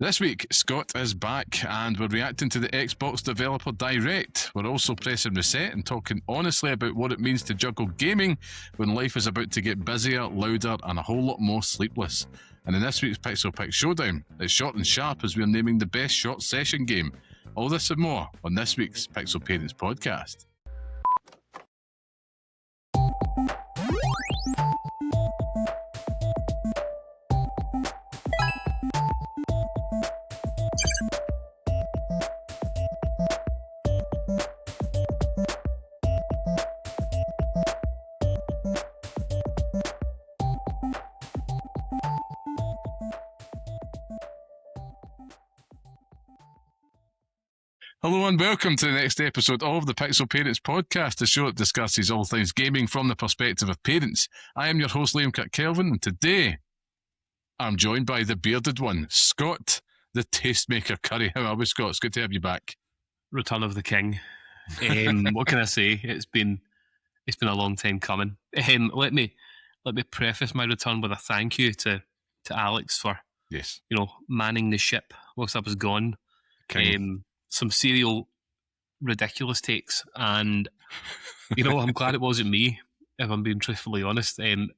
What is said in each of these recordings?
This week, Scott is back and we're reacting to the Xbox Developer Direct. We're also pressing reset and talking honestly about what it means to juggle gaming when life is about to get busier, louder, and a whole lot more sleepless. And in this week's Pixel Picks Showdown, it's short and sharp as we're naming the best short session game. All this and more on this week's Pixel Parents podcast. Hello and welcome to the next episode of the Pixel Parents podcast, the show that discusses all things gaming from the perspective of parents. I am your host, Liam Kirk-Kelvin, and today I'm joined by the bearded one, Scott, the Tastemaker Curry. How are we, Scott? It's good to have you back. Return of the King. What can I say? It's been a long time coming. Let me preface my return with a thank you to Alex for manning the ship whilst I was gone. Some serial ridiculous takes, and I'm glad it wasn't me, if I'm being truthfully honest. It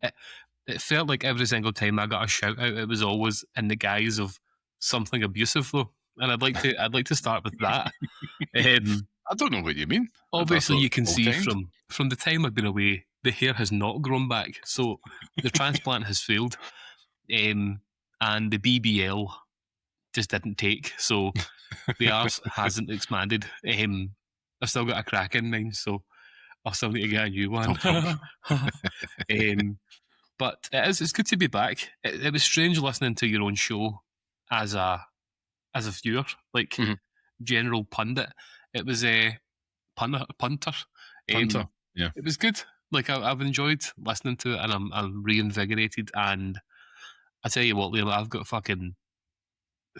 felt like every single time I got a shout out, it was always in the guise of something abusive, though, and I'd like to start with that. I don't know what you mean. Obviously, you can see from the time I've been away, the hair has not grown back, so the transplant has failed, and the BBL just didn't take, so the arse hasn't expanded. I've still got a crack in mine, so I'll still need to get a new one. But it's good to be back. It was strange listening to your own show as a viewer, like general pundit. It was a punter. Yeah, it was good. Like I've enjoyed listening to it, and I'm reinvigorated. And I tell you what, Liam, I've got fucking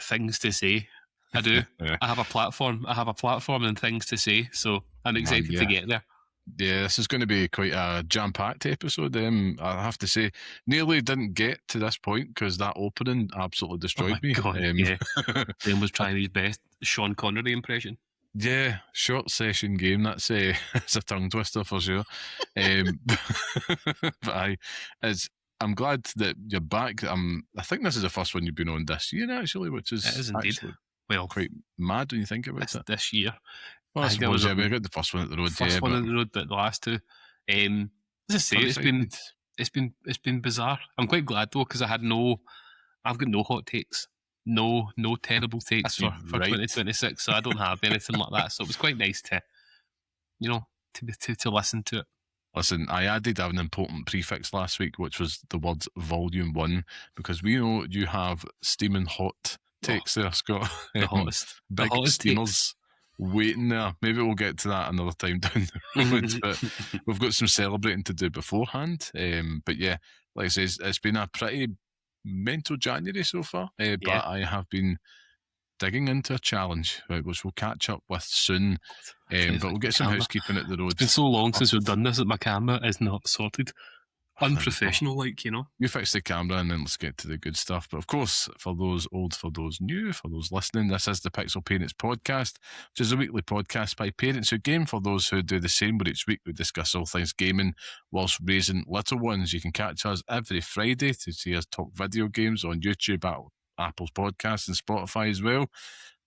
things to say. I do. Yeah. I have a platform and things to say, so I'm excited to get there. Yeah, this is going to be quite a jam-packed episode. I have to say, nearly didn't get to this point because that opening absolutely destroyed me. God, yeah. Liam was trying his best Sean Connery impression. Yeah, short session game. That's it's a tongue twister for sure. But I'm glad that you're back. I think this is the first one you've been on this year, actually, which is, it is indeed. Well, quite mad when you think about it. This year. Well, I suppose, we got the first one at the road. First one on the road, but the last two. As I say, it's been bizarre. I'm quite glad though, because I've got no hot takes, no terrible takes for 2026. So I don't have anything like that. So it was quite nice to listen to it. Listen, I added an important prefix last week, which was the words Volume 1, because we know you have steaming hot takes there, Scott. The hottest. Big the hottest steamers takes. Waiting there. Maybe we'll get to that another time down the road, but we've got some celebrating to do beforehand. But yeah, like I say, it's been a pretty mental January so far, but I have been digging into a challenge, which we'll catch up with soon. But we'll get some housekeeping at the road. It's been so long since we've done this that my camera is not sorted. Unprofessional, You fix the camera and then let's get to the good stuff. But of course, for those old, for those new, for those listening, this is the Pixel Parents podcast, which is a weekly podcast by parents who game. For those who do the same, where each week we discuss all things gaming whilst raising little ones. You can catch us every Friday to see us talk video games on YouTube, Apple's podcast and Spotify as well.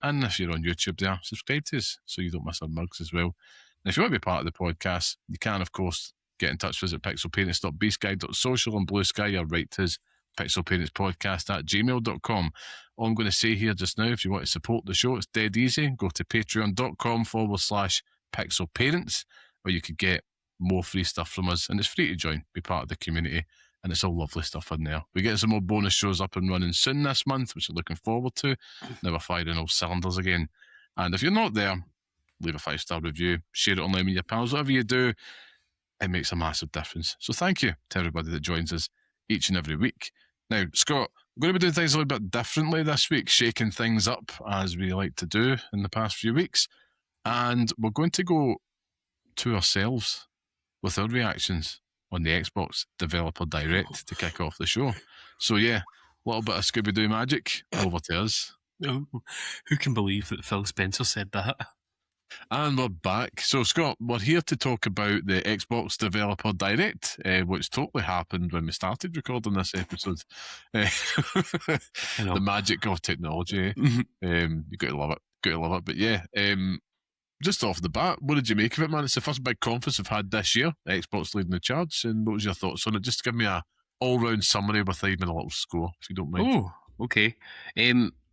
And if you're on YouTube there, subscribe to us so you don't miss our mugs as well. And if you want to be part of the podcast, you can, of course, get in touch with us at pixelparents.bsky.social and Blue Sky, or write to us, pixelparentspodcast@gmail.com. All I'm going to say here just now, if you want to support the show, it's dead easy. Go to patreon.com/pixelparents, where you could get more free stuff from us, and it's free to join, be part of the community, and it's all lovely stuff in there. We get some more bonus shows up and running soon this month, which we're looking forward to. Now we're firing all cylinders again. And if you're not there, leave a 5-star review, share it online with your pals, whatever you do. It makes a massive difference. So thank you to everybody that joins us each and every week. Now, Scott, we're going to be doing things a little bit differently this week, shaking things up as we like to do in the past few weeks. And we're going to go to ourselves with our reactions on the Xbox Developer Direct to kick off the show. So yeah, a little bit of Scooby-Doo magic over to us. Who can believe that Phil Spencer said that? And we're back. So, Scott, we're here to talk about the Xbox Developer Direct, which totally happened when we started recording this episode. The magic of technology. You got to love it. Got to love it. But yeah, just off the bat, what did you make of it, man? It's the first big conference we've had this year. Xbox leading the charge. And what was your thoughts on it? Just give me a all-round summary with even a little score, if you don't mind. Oh, okay.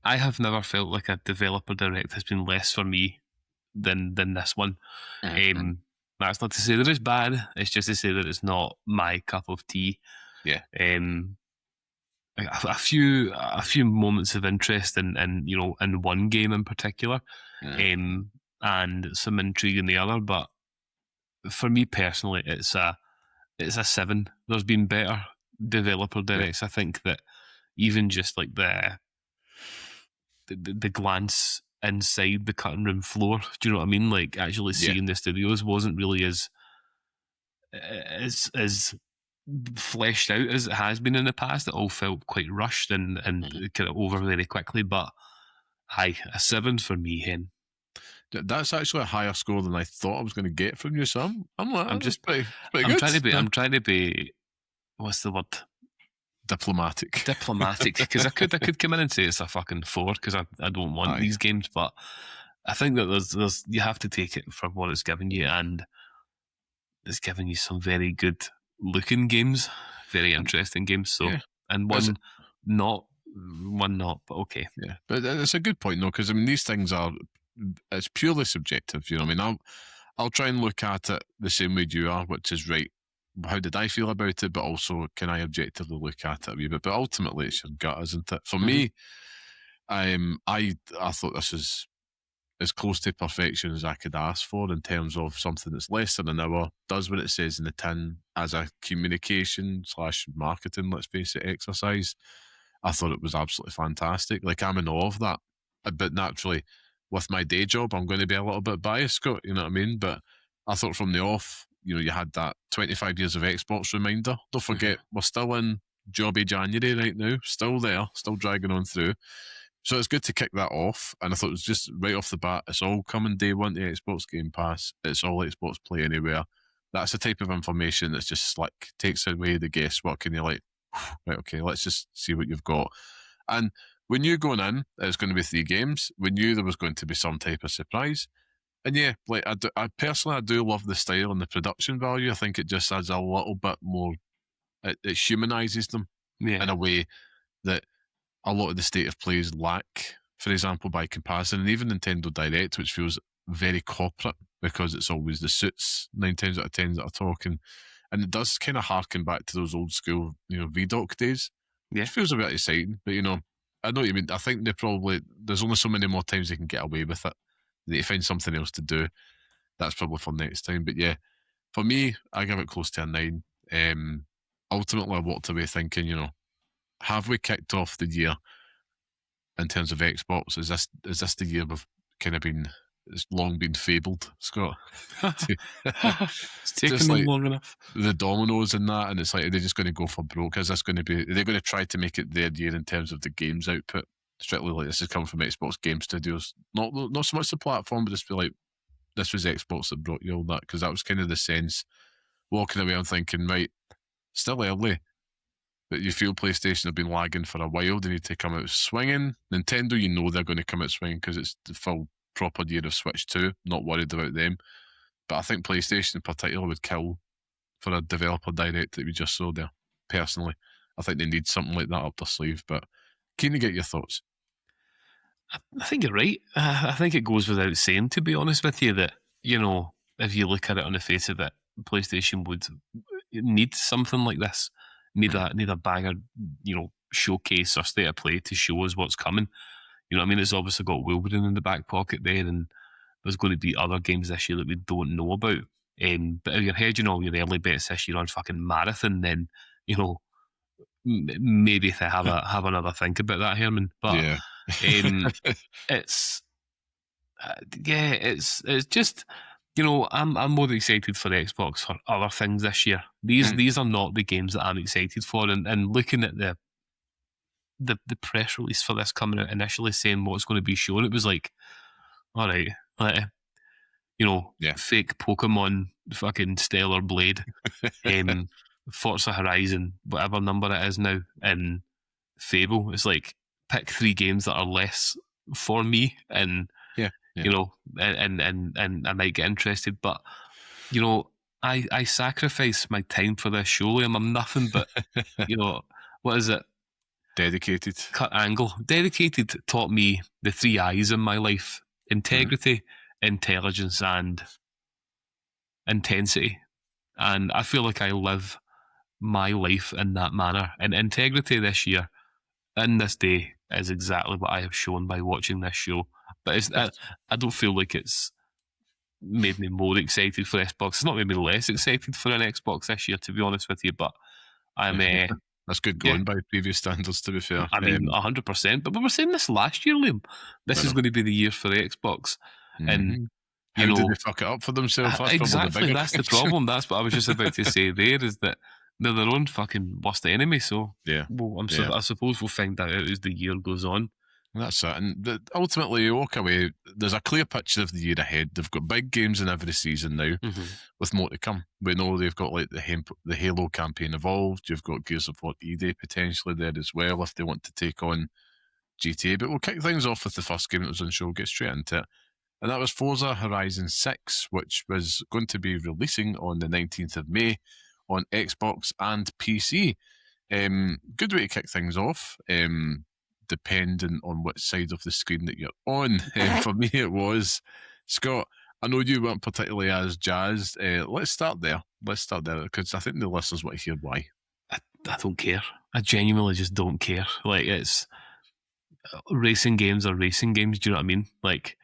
I have never felt like a Developer Direct has been less for me than this one. That's not to say that it's bad. It's just to say that it's not my cup of tea. Yeah. A few moments of interest in one game in particular, and some intrigue in the other. But for me personally, it's a 7. There's been better Developer Directs. I think that even just like the glance inside the cutting room floor, do you know what I mean? Like actually seeing the studios wasn't really as fleshed out as it has been in the past. It all felt quite rushed and kind of over very quickly. But a 7 for me, Hen. That's actually a higher score than I thought I was going to get from you, so I'm just pretty good. I'm trying to be. What's the word? Diplomatic, because I could come in and say it's a fucking 4 because I don't want these games, but I think that there's you have to take it for what it's given you, and it's given you some very good looking games, very interesting games. So and one not, but okay, yeah. But it's a good point though, because I mean these things it's purely subjective. You know what I mean? I'll try and look at it the same way you are, which is right. How did I feel about it? But also, can I objectively look at it a wee bit? But ultimately, it's your gut, isn't it? For me, I thought this is as close to perfection as I could ask for in terms of something that's less than an hour, does what it says in the tin as a communication/marketing, let's face it, exercise. I thought it was absolutely fantastic. Like, I'm in awe of that. But naturally, with my day job, I'm going to be a little bit biased, Scott, you know what I mean? But I thought from the off, you had that 25 years of Xbox reminder. Don't forget, we're still in jobby January right now. Still there, still dragging on through. So it's good to kick that off. And I thought it was just right off the bat, it's all coming day one to Xbox Game Pass. It's all Xbox Play Anywhere. That's the type of information that's just slick, takes away the guesswork, and you're like, right, okay, let's just see what you've got. And we knew going in, it's going to be 3 games. We knew there was going to be some type of surprise. And yeah, like I personally do love the style and the production value. I think it just adds a little bit more. It humanizes them in a way that a lot of the state of plays lack. For example, by comparison, and even Nintendo Direct, which feels very corporate because it's always the suits 9 times out of 10 that are talking, and it does kind of harken back to those old school, VDoc days. Yeah, it feels a bit exciting, but I know what you mean. I think there's only so many more times they can get away with it. That you find something else to do. That's probably for next time. But yeah, for me, I give it close to a 9. Ultimately, I walked away thinking, have we kicked off the year in terms of Xbox? Is this the year we've kind of it's long been fabled, Scott? It's taken them long enough. The dominoes and that, and it's like, are they just going to go for broke? Is this going to be? Are they going to try to make it their year in terms of the games output? Strictly like this has come from Xbox Game Studios, not so much the platform, but just be like, this was Xbox that brought you all that, because that was kind of the sense. Walking away, I'm thinking, right, still early, but you feel PlayStation have been lagging for a while. They need to come out swinging. Nintendo, they're going to come out swinging because it's the full proper year of Switch 2. Not worried about them, but I think PlayStation in particular would kill for a developer direct that we just saw there. Personally, I think they need something like that up their sleeve. But keen to get your thoughts. I think you're right. I think it goes without saying, to be honest with you, that, if you look at it on the face of it, PlayStation would need something like this. Need a banger, showcase or state of play to show us what's coming. You know what I mean? It's obviously got Wolverine in the back pocket there, and there's going to be other games this year that we don't know about. But if you're hedging all your early bets this year on fucking Marathon, then, maybe to have another think about that, Herman. But yeah. It's just, I'm more excited for Xbox for other things this year. These are not the games that I'm excited for, and looking at the press release for this coming out initially saying what's going to be shown, it was like, all right, fake Pokemon, fucking Stellar Blade, Forza Horizon, whatever number it is now, and Fable. It's like, pick 3 games that are less for me, and and I might get interested. But I sacrifice my time for this show, Liam. I'm nothing but what is it? Dedicated. Cut angle. Dedicated taught me the 3 I's in my life: integrity, intelligence, and intensity. And I feel like I live my life in that manner. And integrity this year, in this day, is exactly what I have shown by watching this show. But I don't feel like it's made me more excited for Xbox. It's not made me less excited for an Xbox this year, to be honest with you. But I'm that's good going by previous standards, to be fair. I mean, 100%. But we were saying this last year, Liam. This is going to be the year for the Xbox. And how did they fuck it up for themselves? That's exactly, that's the problem. That's what I was just about to say there, is that they're their own fucking worst enemy. So I suppose we'll find that out as the year goes on. That's it. And ultimately, you walk away, there's a clear picture of the year ahead. They've got big games in every season now, with more to come. We know they've got like the Halo campaign Evolved. You've got Gears of War E-Day potentially there as well if they want to take on GTA. But we'll kick things off with the first game that was on show, get straight into it. And that was Forza Horizon 6, which was going to be releasing on the 19th of May on Xbox and PC. Good way to kick things off, depending on which side of the screen that you're on. For me, it was. Scott, I know you weren't particularly as jazzed. Let's start there, because I think the listeners want to hear why. I don't care. I genuinely just don't care. Like, it's racing games are racing games. Do you know what I mean? Like,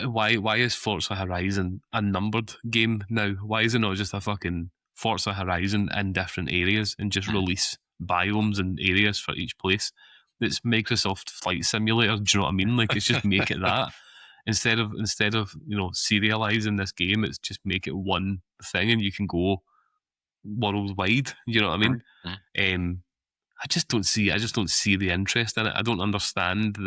why is Forza Horizon a numbered game now? Why is it not just a fucking Forza Horizon in different areas and just release biomes and areas for each place? It's Microsoft Flight Simulator. Do you know what I mean? Like, it's just make it that instead of serializing this game, it's just make it one thing and you can go worldwide. You know what I mean? I just don't see the interest in it. I don't understand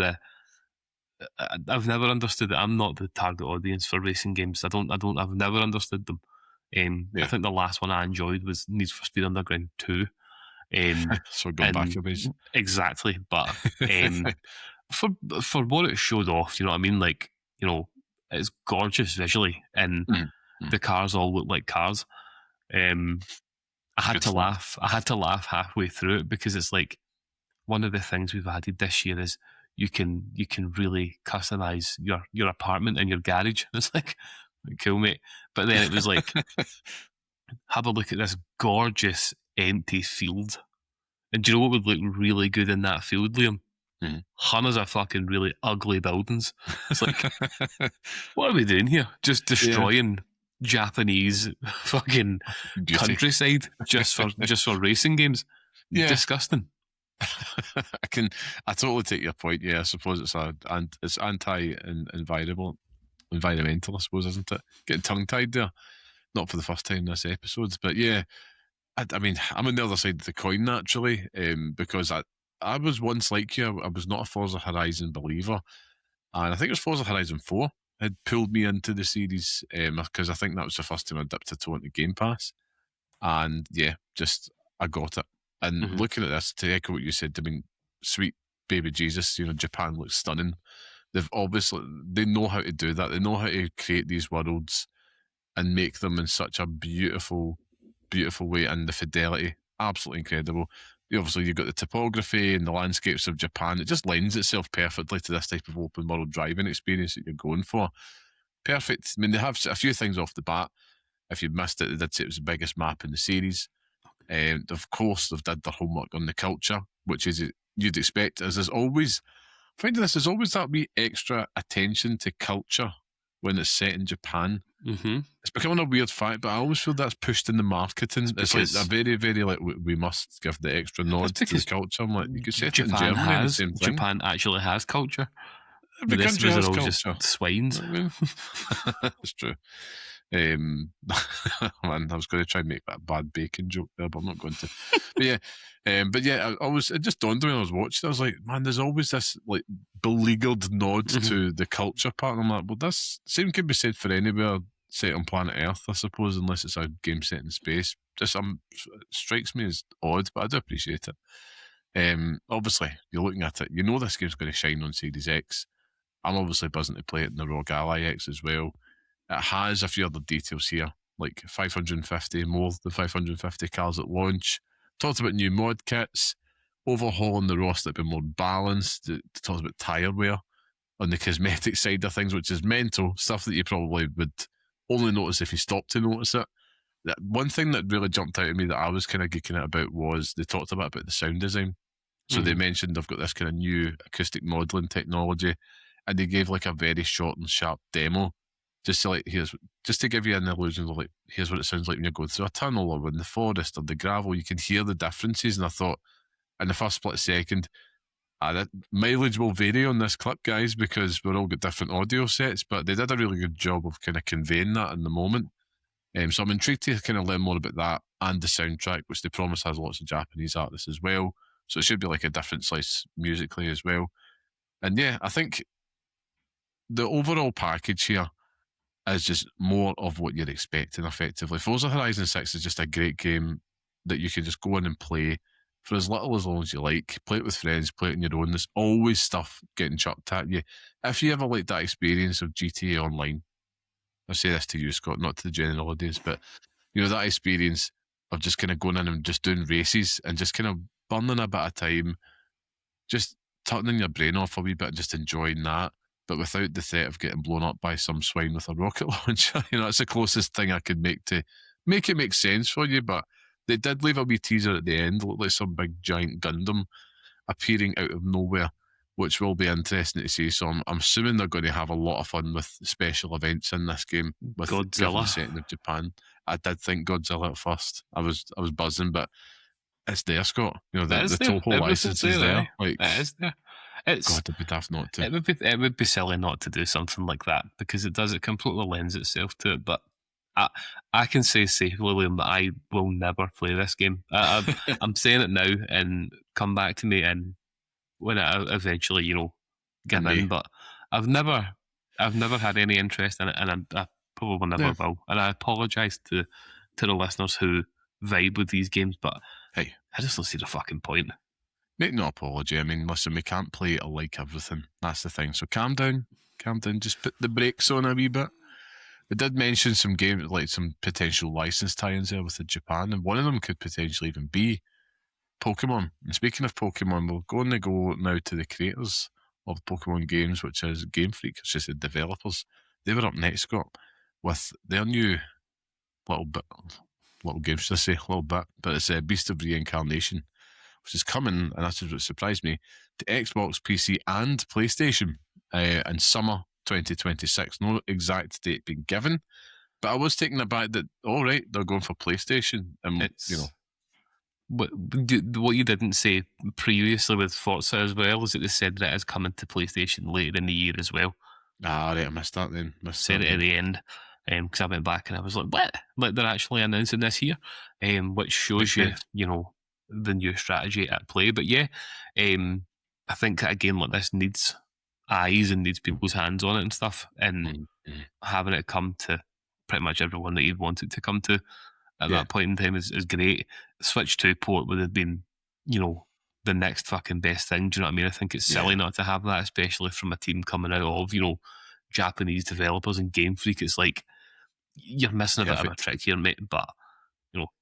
I've never understood it. I'm not the target audience for racing games. I've never understood them. I think the last one I enjoyed was Need for Speed Underground 2. So go back a bit. Exactly. But for what it showed off, you know what I mean? Like, it's gorgeous visually and the cars all look like cars. I had to laugh halfway through it because it's like, one of the things we've added this year is you can really customize your apartment and your garage. It's like, cool, mate. But then it was like, have a look at this gorgeous empty field. And do you know what would look really good in that field, Liam? Hundreds of fucking really ugly buildings. It's like, what are we doing here? Just destroying Japanese fucking countryside just for racing games. Yeah. Disgusting. I totally take your point. Yeah, I suppose it's anti-environmental, I suppose, isn't it? Getting tongue-tied there. Not for the first time this episode, but yeah, I mean, I'm on the other side of the coin naturally, because I was once like you. I was not a Forza Horizon believer, and I think it was Forza Horizon 4 had pulled me into the series, because I think that was the first time I dipped a toe into Game Pass, and yeah, just I got it. And looking at this, to echo what you said, I mean, sweet baby Jesus, Japan looks stunning. They know how to do that. They know how to create these worlds and make them in such a beautiful, beautiful way, and the fidelity, absolutely incredible. Obviously, you've got the topography and the landscapes of Japan. It just lends itself perfectly to this type of open world driving experience that you're going for. Perfect. I mean, they have a few things off the bat. If you'd missed it, they did say it was the biggest map in the series. Of course, they've did their homework on the culture, which is you'd expect. As there's always, finding this, there's always that wee extra attention to culture when it's set in Japan. It's becoming a weird fact, but I always feel that's pushed in the marketing. It's like a very, very like we must give the extra nod to the culture. I'm like, you could set Japan it in Germany. The same thing. Japan actually has culture. Every country has all culture. Just swines. It's true. Man, I was going to try and make that bad bacon joke there, but I'm not going to. But yeah, it just dawned on me when I was watching. I was like, man, there's always this like beleaguered nod to the culture part. And I'm like, well, this same can be said for anywhere set on planet Earth, I suppose, unless it's a game set in space. Just strikes me as odd, but I do appreciate it. Obviously, you're looking at it, you know this game's going to shine on Series X. I'm obviously buzzing to play it in the ROG Ally X as well. It has a few other details here, like 550, more than 550 cars at launch. Talked about new mod kits, overhauling the roster to be more balanced. It talks about tyre wear on the cosmetic side of things, which is mental, stuff that you probably would only notice if you stopped to notice it. One thing that really jumped out at me that I was kind of geeking out about was they talked about the sound design. So they mentioned they've got this kind of new acoustic modelling technology, and they gave like a very short and sharp demo just to give you an illusion of like, here's what it sounds like when you're going through a tunnel or in the forest or the gravel. You can hear the differences. And I thought, in the first split second, that mileage will vary on this clip, guys, because we're all got different audio sets, but they did a really good job of kind of conveying that in the moment. So I'm intrigued to kind of learn more about that and the soundtrack, which they promise has lots of Japanese artists as well. So it should be like a different slice musically as well. And yeah, I think the overall package here is just more of what you're expecting, effectively. Forza Horizon 6 is just a great game that you can just go in and play for as little as long as you like. Play it with friends, play it on your own. There's always stuff getting chucked at you. If you ever like that experience of GTA Online, I say this to you, Scott, not to the general audience, but you know, that experience of just kind of going in and just doing races and just kind of burning a bit of time, just turning your brain off a wee bit and just enjoying that, but without the threat of getting blown up by some swine with a rocket launcher. You know, it's the closest thing I could make to make it make sense for you. But they did leave a wee teaser at the end, looked like some big giant Gundam appearing out of nowhere, which will be interesting to see. So I'm assuming they're going to have a lot of fun with special events in this game with Godzilla the setting of Japan. I did think Godzilla at first. I was buzzing, but it's there, Scott. You know, the Toho license is there. Like, it is there. God, it'd be daft not to. It would be silly not to do something like that, because it completely lends itself to it. But I can say safely, William, that I will never play this game. I'm saying it now, and come back to me and when I eventually, give in. But I've never had any interest in it, and I probably never will. And I apologise to the listeners who vibe with these games, but hey, I just don't see the fucking point. Make no apology. I mean, listen, we can't play it like everything. That's the thing. So calm down. Just put the brakes on a wee bit. We did mention some games, like some potential license tie-ins there with Japan, and one of them could potentially even be Pokemon. And speaking of Pokemon, we'll go now to the creators of Pokemon games, which is Game Freak. It's just the developers. They were up next, Scott, with their new little game, should I say, a little bit, but it's Beast of Reincarnation, which is coming, and that's what surprised me, to Xbox, PC, and PlayStation in summer 2026. No exact date being given, but I was taken aback that, all right, they're going for PlayStation. And, what you didn't say previously with Forza as well is that they said that it is coming to PlayStation later in the year as well. Ah, right, I missed that then. Said it at the end, because I went back and I was like, what? Like, they're actually announcing this here, which shows you the new strategy at play. But yeah, I think a game like this needs eyes and needs people's hands on it and stuff, and having it come to pretty much everyone that you'd want it to come to at that point in time is great. Switch 2 port would have been, the next fucking best thing. Do you know what I mean? I think it's silly not to have that, especially from a team coming out of, Japanese developers and Game Freak. It's like, you're missing a bit of a trick here, mate, but,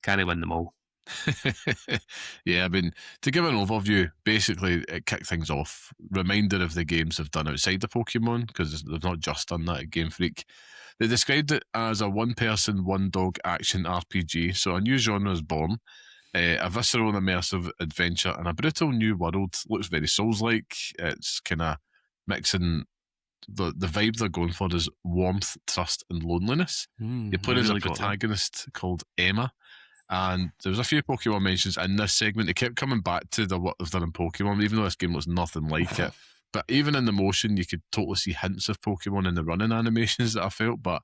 can he win them all? Yeah, I mean, to give an overview, basically it kicked things off. Reminder of the games they've done outside of Pokemon, because they've not just done that at Game Freak. They described it as a one-person, one-dog action RPG, so a new genre is born. A visceral and immersive adventure in a brutal new world. Looks very Souls-like. It's kind of mixing the vibe they're going for is warmth, trust, and loneliness. You play as a protagonist called Emma. And there was a few Pokemon mentions in this segment. They kept coming back to what they've done in Pokemon, even though this game looks nothing like it. But even in the motion, you could totally see hints of Pokemon in the running animations that I felt. But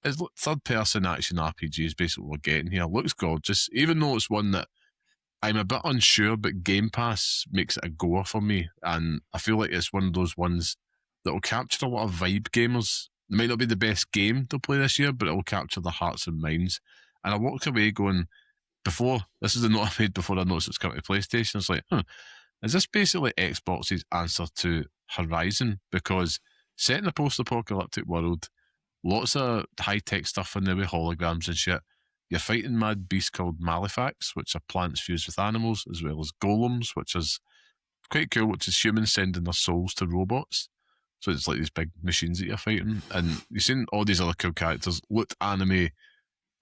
It's third-person action RPG is basically what we're getting here. It looks gorgeous, even though it's one that I'm a bit unsure, but Game Pass makes it a goer for me, and I feel like it's one of those ones that will capture a lot of vibe gamers. It might not be the best game to play this year, but it will capture their hearts and minds. And I walked away going, this is the note I made before I noticed it's coming to PlayStation. It's like, is this basically Xbox's answer to Horizon? Because set in a post-apocalyptic world, lots of high-tech stuff in there with holograms and shit. You're fighting mad beasts called Malefax, which are plants fused with animals, as well as golems, which is quite cool, which is humans sending their souls to robots. So it's like these big machines that you're fighting. And you've seen all these other cool characters, looked anime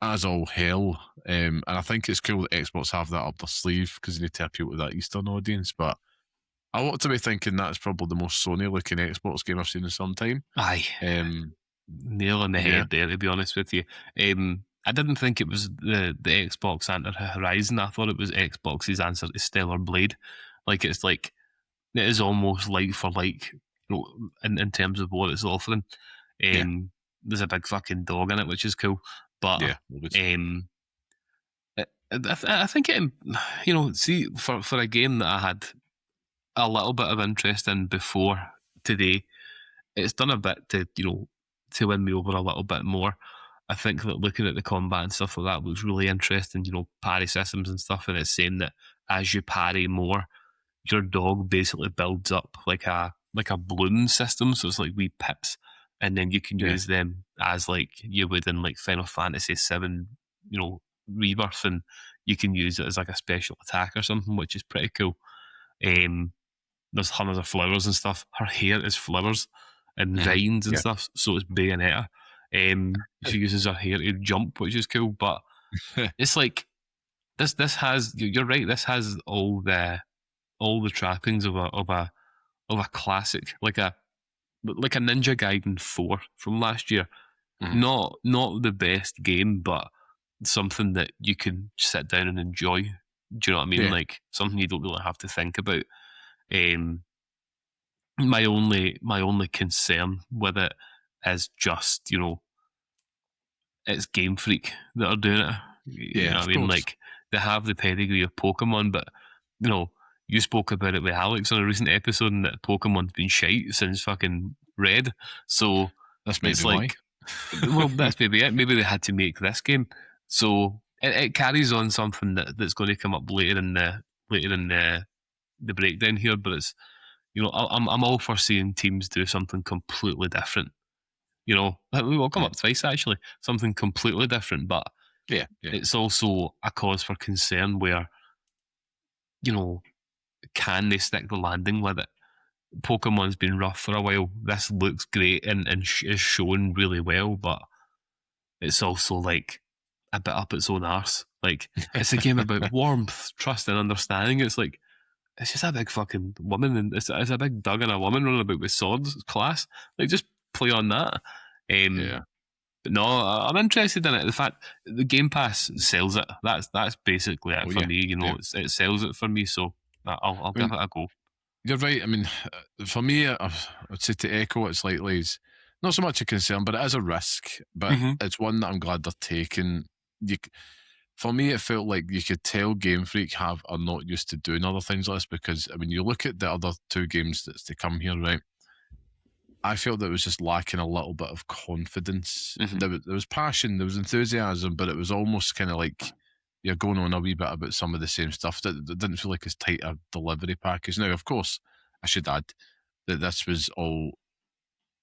as all hell. And I think it's cool that Xbox have that up their sleeve because they need to appeal to that Eastern audience. But I want to be thinking that's probably the most Sony-looking Xbox game I've seen in some time. Aye. Nail on the head there, to be honest with you. I didn't think it was the Xbox answer to Horizon. I thought it was Xbox's answer to Stellar Blade. Like, it's like, it is almost like for like, in terms of what it's offering. There's a big fucking dog in it, which is cool. But I think it, see, for a game that I had a little bit of interest in before today, it's done a bit to win me over a little bit more. I think that looking at the combat and stuff like that looks really interesting, parry systems and stuff, and it's saying that as you parry more, your dog basically builds up like a bloom system, so it's like wee pips, and then you can use them as like you would in like Final Fantasy VII, Rebirth, and you can use it as like a special attack or something, which is pretty cool. There's hundreds of flowers and stuff. Her hair is flowers and vines and stuff, so it's Bayonetta. She uses her hair to jump, which is cool, but it's like this has, you're right, this has all the trappings of a classic, like a Ninja Gaiden 4 from last year. Not the best game, but something that you can sit down and enjoy. Do you know what I mean? Like something you don't really have to think about. My only concern with it is just, it's Game Freak that are doing it. You know what I mean? Like, they have the pedigree of Pokemon, but you spoke about it with Alex on a recent episode, and that Pokemon's been shite since fucking Red. So that's maybe like, well, that's maybe it. Maybe they had to make this game. So it carries on something that's going to come up later in the breakdown here. But it's, I'm all for seeing teams do something completely different. We'll come up twice actually. Something completely different, but it's also a cause for concern where, can they stick the landing with it? Pokemon's been rough for a while. This looks great and is shown really well, but it's also like a bit up its own arse. Like, it's a game about warmth, trust, and understanding. It's like, it's just a big fucking woman, and it's a big dog and a woman running about with swords. It's class. Like, just play on that. But no, I'm interested in it. The fact the Game Pass sells it. That's basically it for me. It sells it for me. So I'll give it a go. You're right. I mean, for me, I would say to echo it slightly, is not so much a concern, but it is a risk. But it's one that I'm glad they're taking. For me, it felt like you could tell Game Freak are not used to doing other things like this, because, I mean, you look at the other two games that's to come here, right? I felt that it was just lacking a little bit of confidence. There was passion, there was enthusiasm, but it was almost kind of like you're going on a wee bit about some of the same stuff. That didn't feel like as tight a delivery package. Now, of course, I should add that this was all,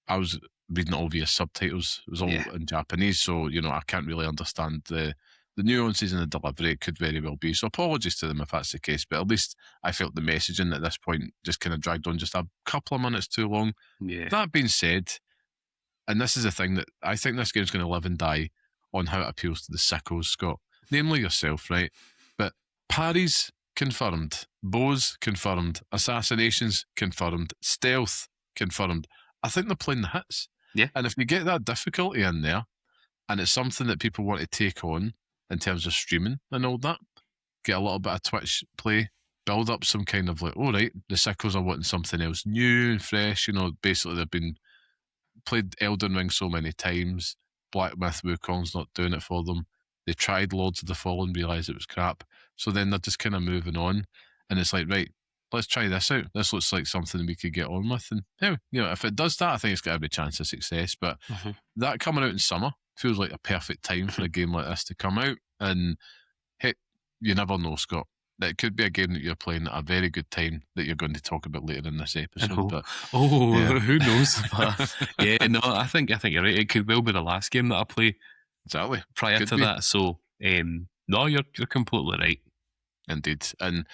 I was reading all via subtitles. It was all in Japanese, so, I can't really understand the nuances in the delivery. It could very well be. So apologies to them if that's the case, but at least I felt the messaging at this point just kind of dragged on just a couple of minutes too long. That being said, and this is the thing, that I think this game's going to live and die on how it appeals to the sickos, Scott. Namely yourself, right? But parries, confirmed. Bows, confirmed. Assassinations, confirmed. Stealth, confirmed. I think they're playing the hits. And if you get that difficulty in there, and it's something that people want to take on in terms of streaming and all that, get a little bit of Twitch play, build up some kind of like, all right, the sickos are wanting something else new and fresh. Basically they've been played Elden Ring so many times. Black Myth Wukong's not doing it for them. They tried Lords of the Fallen, realised it was crap. So then they're just kind of moving on. And it's like, right, let's try this out. This looks like something we could get on with. And if it does that, I think it's got every chance of success. But that coming out in summer feels like a perfect time for a game like this to come out. And hey, you never know, Scott. It could be a game that you're playing at a very good time that you're going to talk about later in this episode. But who knows? But, no, I think you're right. It could well be the last game that I play. Exactly. Prior to that, so no, you're completely right. Indeed, and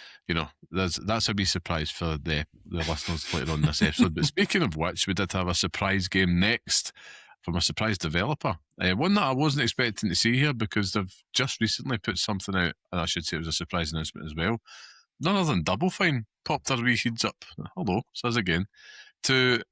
that's a wee surprise for the listeners later on in this episode. But speaking of which, we did have a surprise game next from a surprise developer. One that I wasn't expecting to see here because they've just recently put something out, and I should say it was a surprise announcement as well. None other than Double Fine popped their wee heads up. Hello, says again, to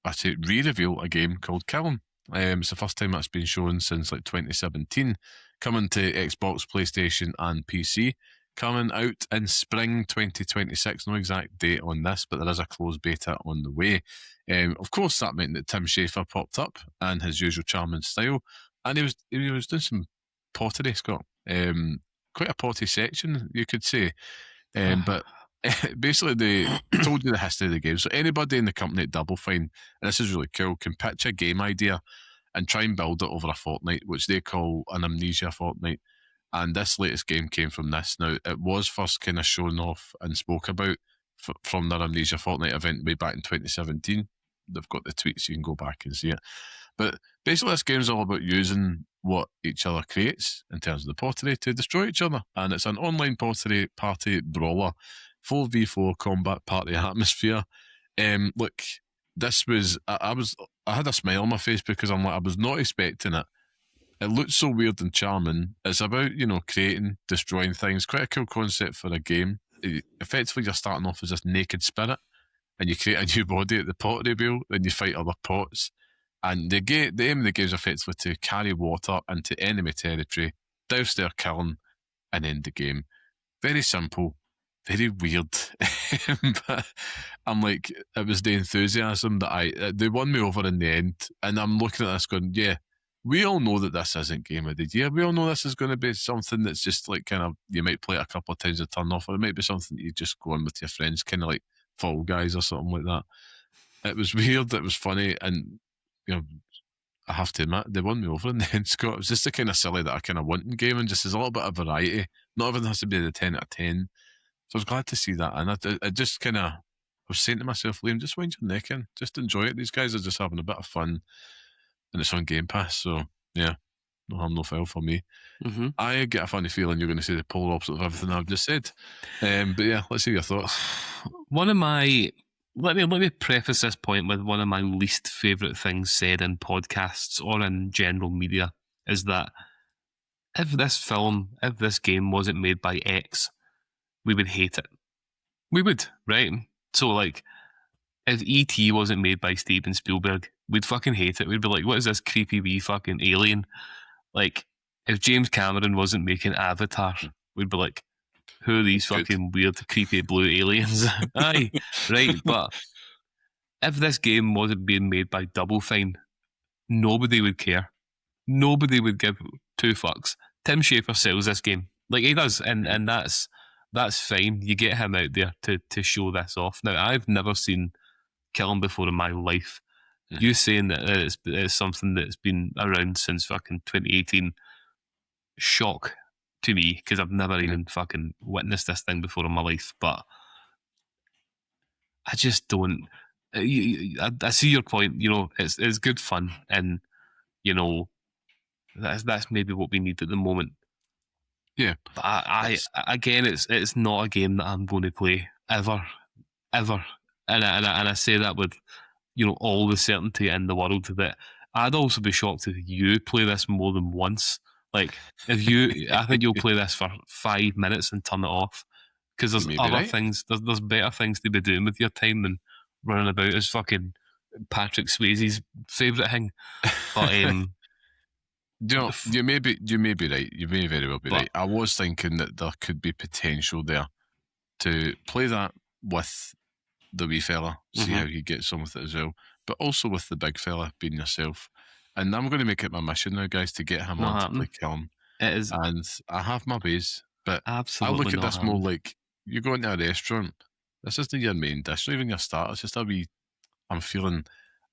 actually re-reveal a game called Kiln. It's the first time that's been shown since like 2017, coming to Xbox, PlayStation, and PC. Coming out in spring 2026. No exact date on this, but there is a closed beta on the way. Of course, that meant that Tim Schafer popped up in his usual charm and style, and he was doing some pottery, Scott. Quite a potty section, you could say. But basically, they told you the history of the game. So anybody in the company at Double Fine, and this is really cool, can pitch a game idea and try and build it over a fortnight, which they call an amnesia fortnight. And this latest game came from this. Now, it was first kind of shown off and spoke about from their Amnesia Fortnite event way back in 2017. They've got the tweets, you can go back and see it. But basically, this game's all about using what each other creates in terms of the pottery to destroy each other. And it's an online pottery party brawler, 4v4 combat party atmosphere. Look, this was, I had a smile on my face because I'm like, I was not expecting it. It looks so weird and charming. It's about, creating, destroying things. Quite a cool concept for a game. Effectively, you're starting off as this naked spirit and you create a new body at the pottery wheel, then you fight other pots. And the aim of the game is effectively to carry water into enemy territory, douse their kiln, and end the game. Very simple, very weird. But I'm like, it was the enthusiasm that they won me over in the end. And I'm looking at this going, yeah, we all know that this isn't Game of the Year. We all know this is going to be something that's just like kind of, you might play it a couple of times to turn off, or it might be something that you just go on with your friends, kind of like Fall Guys or something like that. It was weird, it was funny, and I have to admit, they won me over in the end, Scott. It was just the kind of silly that I kind of want in gaming, just as a little bit of variety. Not everything has to be the 10 out of 10. So I was glad to see that, and I just kind of, I was saying to myself, Liam, just wind your neck in, just enjoy it. These guys are just having a bit of fun. And it's on Game Pass, so yeah, no harm, no foul for me. I get a funny feeling you're going to say the polar opposite of everything I've just said. But yeah, let's hear your thoughts. One of my, let me preface this point with one of my least favourite things said in podcasts or in general media is that if this game wasn't made by X, we would hate it. We would, right? So like, if E.T. wasn't made by Steven Spielberg, we'd fucking hate it. We'd be like, what is this creepy wee fucking alien? Like, if James Cameron wasn't making Avatar, we'd be like, who are these fucking weird, creepy blue aliens? Aye, right. But if this game wasn't being made by Double Fine, nobody would care. Nobody would give two fucks. Tim Schafer sells this game. Like, he does, and that's fine. You get him out there to show this off. Now, I've never seen Kiln before in my life. You saying that it's something that's been around since fucking 2018, shock to me, because I've never even fucking witnessed this thing before in my life. But I just don't. I see your point. It's good fun, and that's maybe what we need at the moment. Yeah, but again, it's not a game that I'm going to play ever, and I say that with all the certainty in the world that I'd also be shocked if you play this more than once. Like, I think you'll play this for 5 minutes and turn it off, because there's other things, there's better things to be doing with your time than running about as fucking Patrick Swayze's favourite thing. But you may be right. You may very well be right. I was thinking that there could be potential there to play that with the wee fella, see how he gets on with it as well, but also with the big fella being yourself. and I'm going to make it my mission now, guys, to get him on to play Kiln. It is, and I have my ways, but absolutely. I look at this more like you go into a restaurant. This isn't your main dish, not even your starter. It's just I'm feeling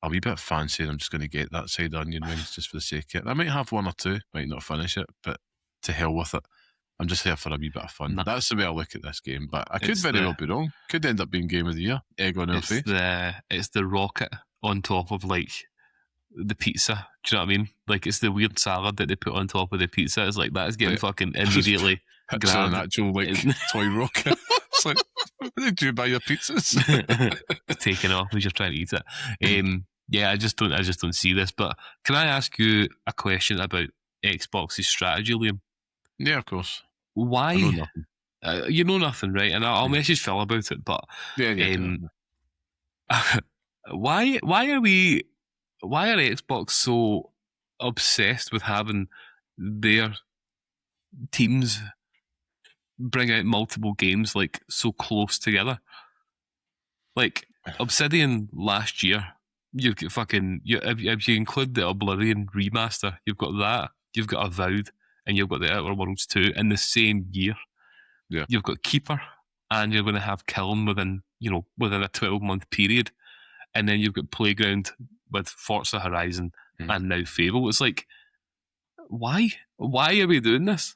a wee bit fancy, and I'm just going to get that side onion rings just for the sake of it. I might have one or two, might not finish it, but to hell with it. I'm just here for a wee bit of fun. That's the way I look at this game, but I could very well be wrong. Could end up being game of the year. Egg on our face. It's the rocket on top of like the pizza. Do you know what I mean? Like, it's the weird salad that they put on top of the pizza. It's like that is getting fucking immediately grabbed. An actual like toy rocket. It's like, what did you buy your pizzas? Taking off as you're trying to eat it. Yeah, I just don't see this. But can I ask you a question about Xbox's strategy, Liam? Yeah, of course. Why? I know nothing. You know nothing, right? And I'll message Phil about it. But why are Xbox so obsessed with having their teams bring out multiple games like so close together? Like Obsidian last year, you've got fucking if you include the Oblivion remaster, you've got that, you've got Avowed, and you've got the Outer Worlds 2 in the same year. Yeah, you've got Keeper, and you're going to have Kiln within a 12-month period, and then you've got Playground with Forza Horizon and now Fable. It's like, why are we doing this?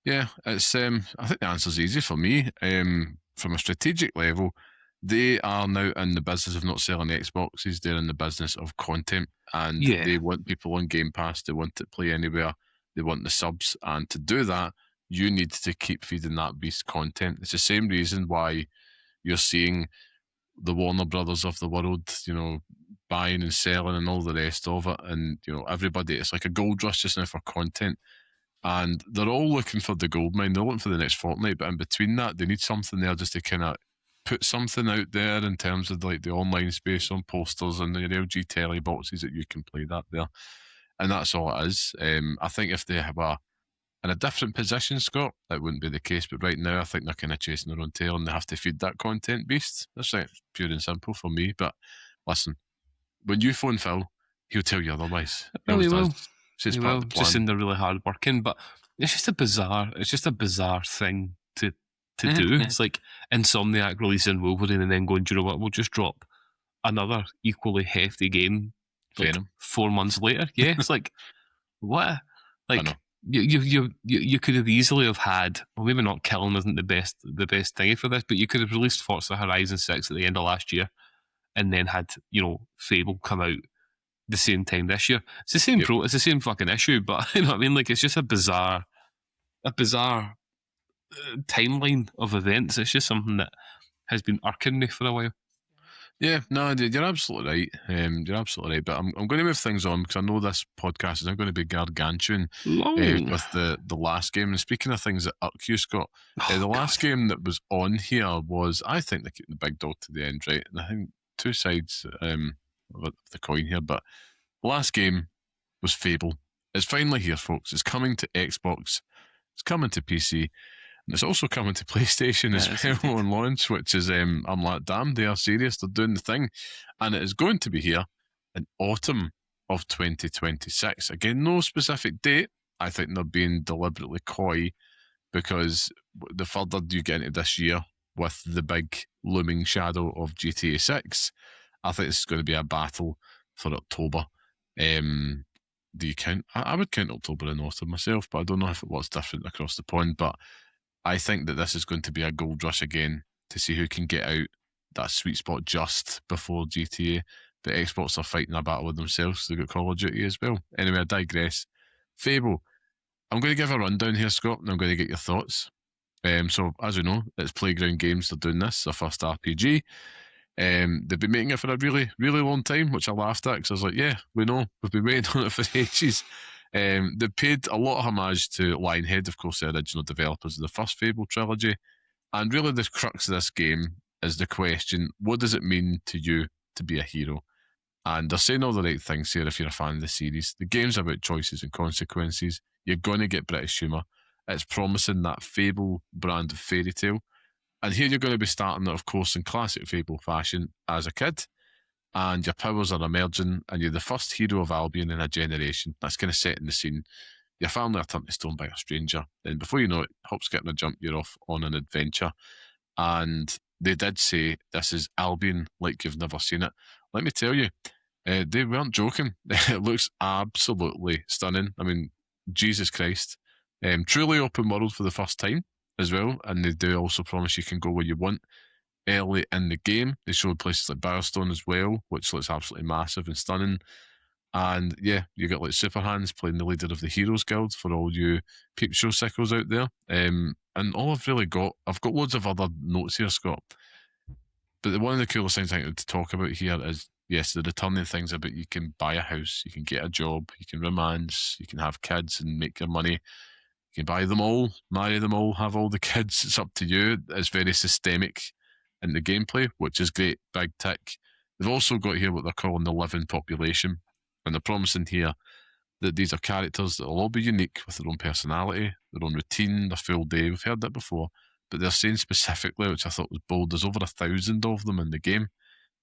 Yeah, it's I think the answer's easy for me. From a strategic level, they are now in the business of not selling Xboxes. They're in the business of content, and they want people on Game Pass. They want to play anywhere. They want the subs, and to do that, you need to keep feeding that beast content. It's the same reason why you're seeing the Warner Brothers of the world, buying and selling and all the rest of it. And, everybody, it's like a gold rush just now for content. And they're all looking for the gold mine. They're looking for the next fortnight. But in between that, they need something there just to kind of put something out there in terms of like the online space on posters and the LG telly boxes that you can play that there. And that's all it is. I think if they have in a different position, Scott, that wouldn't be the case. But right now, I think they're kind of chasing their own tail and they have to feed that content beast. That's like pure and simple for me. But listen, when you phone Phil, he'll tell you otherwise. He will. It's part of the plan. Just in the really hard working, but it's just a bizarre thing to do. It's like Insomniac releasing Wolverine and then going, do you know what? We'll just drop another equally hefty game like 4 months later. Yeah, it's like what? Like you could have easily have had. Well, maybe not. Kiln isn't the best thingy for this, but you could have released Forza Horizon 6 at the end of last year, and then had Fable come out the same time this year. It's the same it's the same fucking issue, but you know what I mean? Like, it's just a bizarre timeline of events. It's just something that has been irking me for a while. Yeah, no, you're absolutely right. You're absolutely right. But I'm going to move things on because I know this podcast is not going to be gargantuan with the last game. And speaking of things that irk you, Scott, the last game that was on here was, I think they're keeping the big dog to the end, right? And I think two sides of the coin here, but the last game was Fable. It's finally here, folks. It's coming to Xbox. It's coming to PC. And it's also coming to PlayStation as well on launch, which is, I'm like, damn, they are serious. They're doing the thing. And it is going to be here in autumn of 2026. Again, no specific date. I think they're being deliberately coy because the further you get into this year with the big looming shadow of GTA 6, I think it's going to be a battle for October. Do you count? I would count October and autumn myself, but I don't know if it was different across the pond. But I think that this is going to be a gold rush again to see who can get out that sweet spot just before GTA. The Xbox are fighting a battle with themselves. They've got Call of Duty as well. Anyway, I digress. Fable. I'm going to give a rundown here, Scott, and I'm going to get your thoughts. So, as we know, it's Playground Games. They're doing this, their first RPG. They've been making it for a really, really long time, which I laughed at because I was like, yeah, we know. We've been waiting on it for ages. They've paid a lot of homage to Lionhead, of course, the original developers of the first Fable trilogy. And really the crux of this game is the question, what does it mean to you to be a hero? And they're saying all the right things here if you're a fan of the series. The game's about choices and consequences. You're going to get British humour. It's promising that Fable brand of fairy tale. And here you're going to be starting, of course, in classic Fable fashion as a kid. and your powers are emerging, and you're the first hero of Albion in a generation. That's kind of setting the scene. Your family are turned to stone by a stranger. Then before you know it, hop, skip, and a jump, you're off on an adventure. And they did say this is Albion like you've never seen it. Let me tell you, they weren't joking. It looks absolutely stunning. I mean, Jesus Christ. Truly open world for the first time as well. And they do also promise you can go where you want early in the game. They showed places like Barstone as well, which looks absolutely massive and stunning. And yeah, you got like Super Hands playing the leader of the Heroes Guild for all you peep show sickles out there. And all I've really got, I've got loads of other notes here, Scott. But one of the coolest things I think to talk about here is, yes, the returning things about you can buy a house, you can get a job, you can romance, you can have kids and make your money. You can buy them all, marry them all, have all the kids. It's up to you. It's very systemic in the gameplay, which is great. Big tick. They've also got here what they're calling the living population. And they're promising here that these are characters that will all be unique with their own personality, their own routine, their full day. We've heard that before. But they're saying specifically, which I thought was bold, there's over 1,000 of them in the game.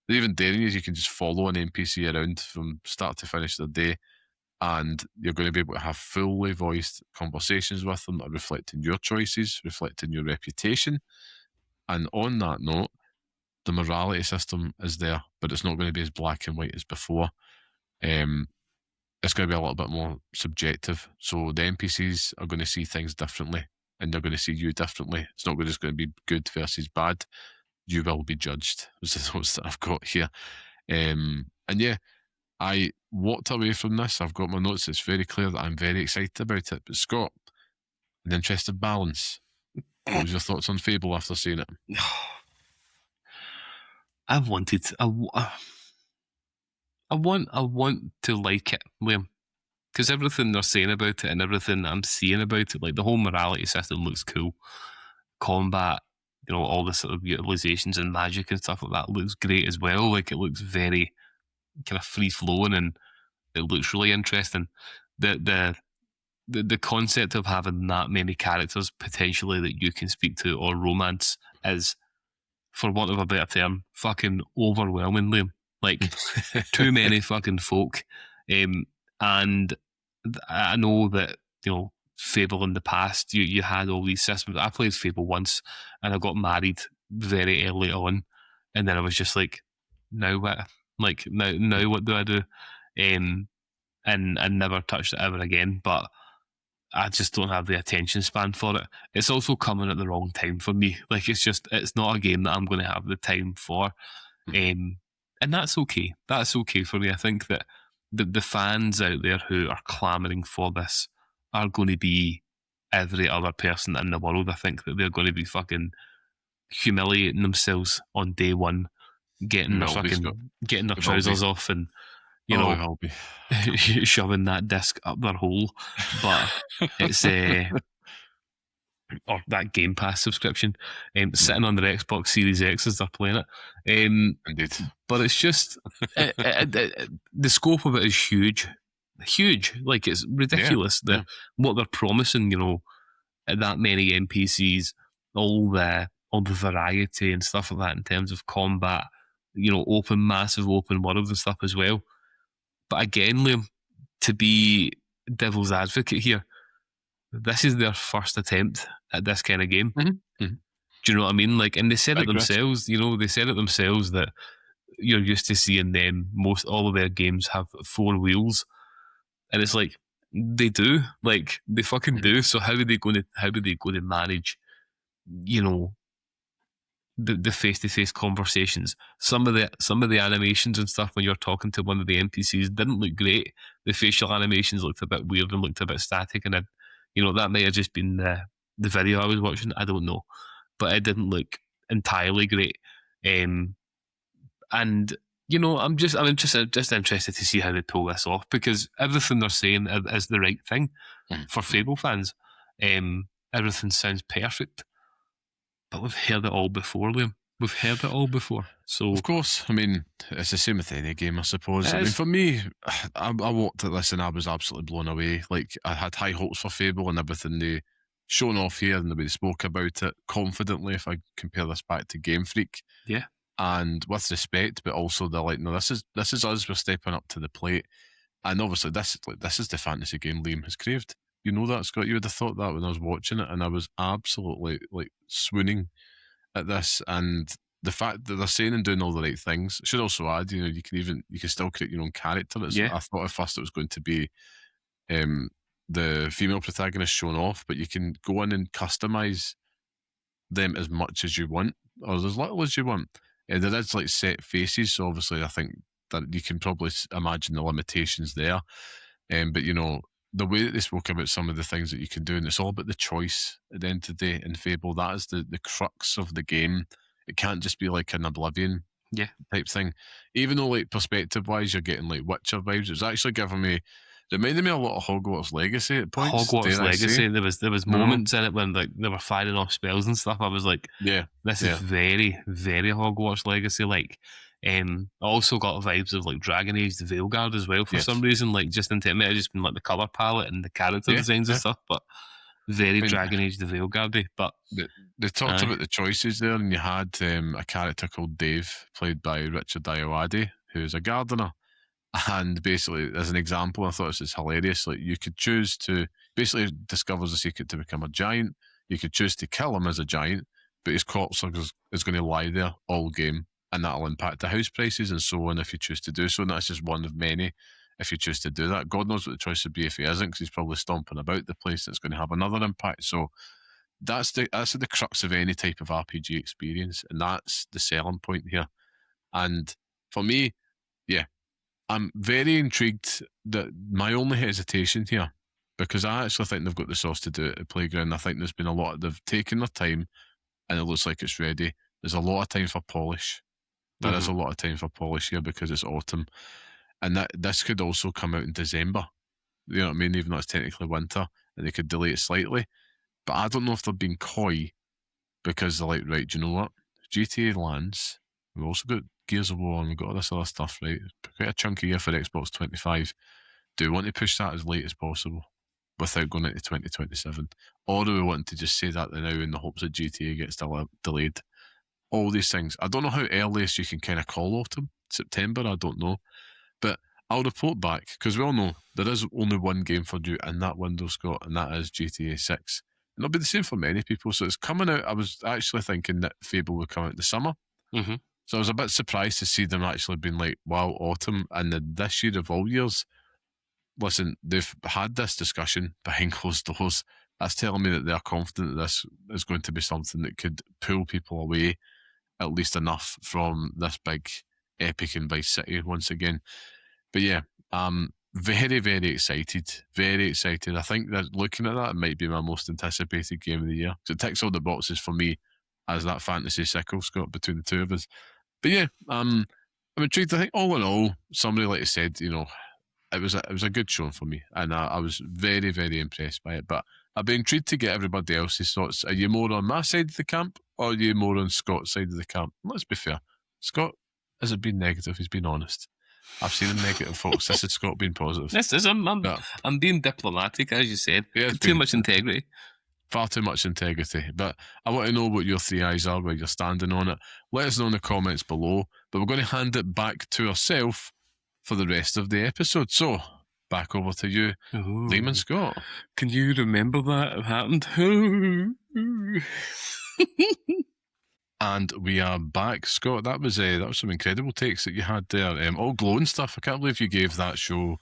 They're even daring you can just follow an NPC around from start to finish their day, and you're going to be able to have fully voiced conversations with them that are reflecting your choices, reflecting your reputation. And on that note, the morality system is there, but it's not going to be as black and white as before. It's going to be a little bit more subjective. So the NPCs are going to see things differently, and they're going to see you differently. It's not just going to be good versus bad. You will be judged. Those are the notes that I've got here. And yeah, I walked away from this. I've got my notes. It's very clear that I'm very excited about it. But Scott, in the interest of balance, what was your thoughts on Fable after seeing it? I want to like it, Liam, because everything they're saying about it and everything I'm seeing about it, like the whole morality system looks cool. Combat, all the sort of utilizations and magic and stuff like that looks great as well. Like, it looks very kind of free flowing and it looks really interesting. The concept of having that many characters potentially that you can speak to or romance is, for want of a better term, fucking overwhelming, Liam. Like, too many fucking folk. And I know that, Fable in the past, you had all these systems. I played Fable once and I got married very early on. And then I was just like, now what? Like, now what do I do? And I never touched it ever again. But I just don't have the attention span for it. It's also coming at the wrong time for me. Like, it's not a game that I'm going to have the time for. And that's okay. That's okay for me. I think that the fans out there who are clamouring for this are going to be every other person in the world. I think that they're going to be fucking humiliating themselves on day one, getting their trousers off and, shoving that disc up their hole. But it's or that Game Pass subscription, sitting on their Xbox Series X as they're playing it. Indeed. But it's just the scope of it is huge. Like, it's ridiculous what they're promising. That many NPCs, all the variety and stuff like that in terms of combat. Massive open world and stuff as well. But again, Liam, to be devil's advocate here, this is their first attempt at this kind of game. Mm-hmm. Mm-hmm. Do you know what I mean? Like, and they said it themselves. They said it themselves that you're used to seeing them. All of their games have 4 wheels, and it's like they do. Like, they fucking do. So how are they going to manage? The face-to-face conversations. Some of the animations and stuff when you're talking to one of the NPCs didn't look great. The facial animations looked a bit weird and looked a bit static, and that may have just been the video I was watching. I don't know, but it didn't look entirely great. And I'm just interested to see how they pull this off, because everything they're saying is the right thing for Fable fans. Everything sounds perfect. But we've heard it all before, Liam. We've heard it all before. So, of course, I mean, it's the same with any game, I suppose. I mean, for me, I walked at this and I was absolutely blown away. Like, I had high hopes for Fable and everything they shown off here and the way they spoke about it confidently. If I compare this back to Game Freak, yeah, and with respect, but also they're like, no, this is us. We're stepping up to the plate, and obviously this is the fantasy game Liam has craved. You know that, Scott. You would have thought that when I was watching it, and I was absolutely like swooning at this, and the fact that they're saying and doing all the right things. Should also add, you know, you can still create your own character. I thought at first it was going to be the female protagonist shown off, but you can go in and customize them as much as you want, or as little as you want. And there is like set faces, so obviously I think that you can probably imagine the limitations there. But you know, the way that they spoke about some of the things that you can do, and it's all about the choice at the end of the day in Fable. That is the crux of the game. It can't just be like an Oblivion type thing. Even though like perspective wise you're getting like Witcher vibes, it's actually giving me, reminded me a lot of Hogwarts Legacy at points. Hogwarts Legacy, there was moments in it when like they were firing off spells and stuff. I was like, this is very, very Hogwarts Legacy like. I also got vibes of like Dragon Age the Veilguard as well for some reason, like just into it, just been like the colour palette and the character designs and stuff, but very Dragon Age the Veilguard. But they talked about the choices there, and you had a character called Dave, played by Richard Ayoade, who's a gardener. And basically, as an example, I thought this is hilarious. Like, you could choose to basically discovers the secret to become a giant. You could choose to kill him as a giant, but his corpse is going to lie there all game, and that'll impact the house prices and so on if you choose to do so. And that's just one of many if you choose to do that. God knows what the choice would be if he isn't, because he's probably stomping about the place. That's going to have another impact. So that's the crux of any type of RPG experience, and that's the selling point here. And for me, I'm very intrigued. That my only hesitation here, because I actually think they've got the sauce to do it at Playground. I think there's been a lot. They've taken their time, and it looks like it's ready. There's a lot of time for polish. There is a lot of time for polish here because it's autumn, and that this could also come out in December. You know what I mean? Even though it's technically winter, and they could delay it slightly. But I don't know if they're being coy because they're like, right, do you know what? GTA lands. We've also got Gears of War and we've got all this other stuff, right? Quite a chunky year for Xbox 25. Do we want to push that as late as possible without going into 2027? Or do we want to just say that now in the hopes that GTA gets delayed? All these things. I don't know how earliest you can kind of call autumn. September, I don't know. But I'll report back, because we all know there is only one game for you in that window, Scott, and that is GTA 6. And it'll be the same for many people. So it's coming out. I was actually thinking that Fable would come out this summer. So I was a bit surprised to see them actually being like, wow, autumn. And then this year of all years, listen, they've had this discussion behind closed doors. That's telling me that they're confident that this is going to be something that could pull people away at least enough from this big epic in Vice City once again. But yeah, very, very excited. Very excited. I think that looking at that, it might be my most anticipated game of the year. So it ticks all the boxes for me as that fantasy sickle, Scott, between the two of us. But yeah, I'm intrigued. I think all in all, somebody like I said, you know, it was a good show for me, and I was very, very impressed by it. But I'd be intrigued to get everybody else's thoughts. Are you more on my side of the camp, or are you more on Scott's side of the camp? Let's be fair. Scott hasn't been negative. He's been honest. I've seen him negative, folks. This is Scott being positive. This is I'm being diplomatic, as you said. Yeah, too much integrity. Far too much integrity. But I want to know what your three eyes are, where you're standing on it. Let us know in the comments below. But we're going to hand it back to ourselves for the rest of the episode. So, back over to you, Liam and Scott. Can you remember that happened? And we are back, Scott. That was some incredible takes that you had there. All glowing stuff. I can't believe you gave that show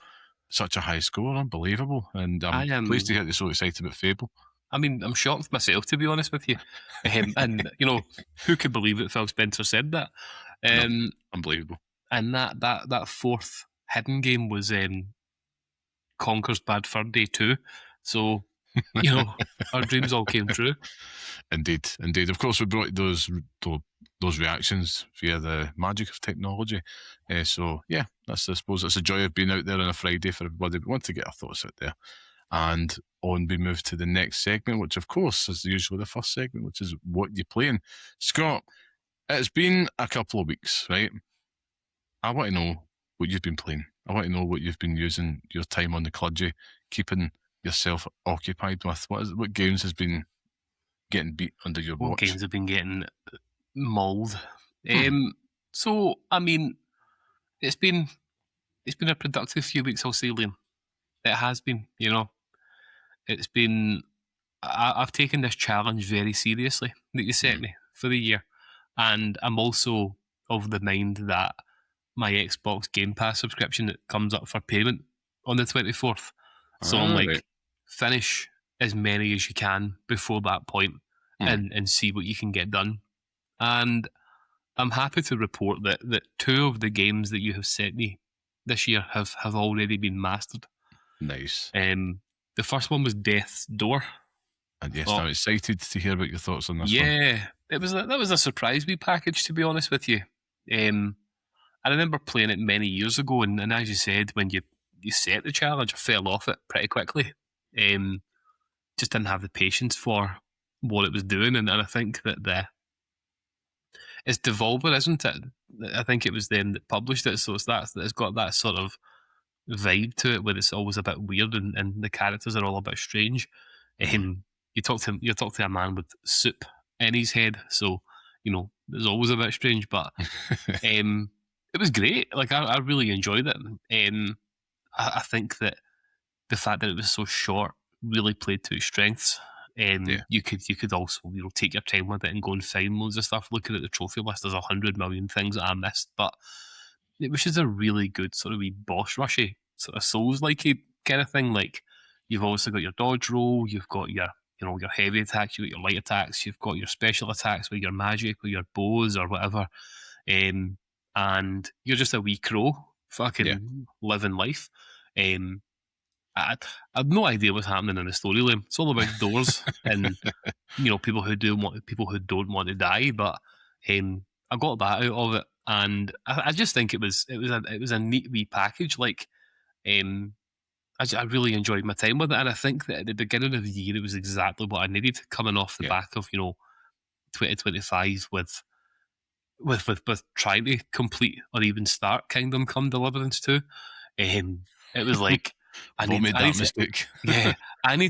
such a high score. Unbelievable. And I'm pleased to hear you're so excited about Fable. I mean, I'm shocked myself, to be honest with you. And, you know, who could believe that Phil Spencer said that? Unbelievable. And that fourth hidden game was Conker's Bad Fur Day 2. So, you know, our dreams all came true. Indeed. Of course, we brought those reactions via the magic of technology. So, yeah, I suppose that's the joy of being out there on a Friday for everybody. We want to get our thoughts out there. And on we move to the next segment, which, of course, is usually the first segment, which is what you're playing. Scott, it's been a couple of weeks, right? I want to know what you've been playing. I want to know what you've been using your time on the kludgy, keeping yourself occupied with. What games has been getting beat under your watch? What games have been getting mauled? So, I mean, it's been a productive few weeks, I'll say, Liam. It has been, you know. It's been... I've taken this challenge very seriously that you set me for the year. And I'm also of the mind that my Xbox Game Pass subscription that comes up for payment on the 24th. So I'm like, finish as many as you can before that point and see what you can get done. And I'm happy to report that 2 of the games that you have sent me this year have already been mastered. Nice. The first one was Death's Door. And yes, I'm excited to hear about your thoughts on this one. Yeah, that was a surprise wee package, to be honest with you. I remember playing it many years ago, and as you said, when you set the challenge, I fell off it pretty quickly. Just didn't have the patience for what it was doing, and I think that it's Devolver, isn't it? I think it was them that published it, so it's got that sort of vibe to it where it's always a bit weird and the characters are all a bit strange. You talk to a man with soup in his head, so you know it's always a bit strange. But it was great. Like I really enjoyed it. I think that the fact that it was so short really played to its strengths. You could also take your time with it and go and find loads of stuff. Looking at the trophy list, there's 100 million things that I missed, but it was just a really good sort of wee boss rushy sort of Souls-likey kind of thing. Like you've obviously got your dodge roll, you've got your your heavy attacks, you've got your light attacks, you've got your special attacks with your magic, with your bows or whatever, and you're just a wee crow fucking living life. I had no idea what's happening in the story, Liam. It's all about doors and people who don't want to die. But I got that out of it, and I just think it was a neat wee package. Like, I really enjoyed my time with it, and I think that at the beginning of the year it was exactly what I needed, coming off the back of 2025 with trying to complete or even start Kingdom Come Deliverance 2. It was like I need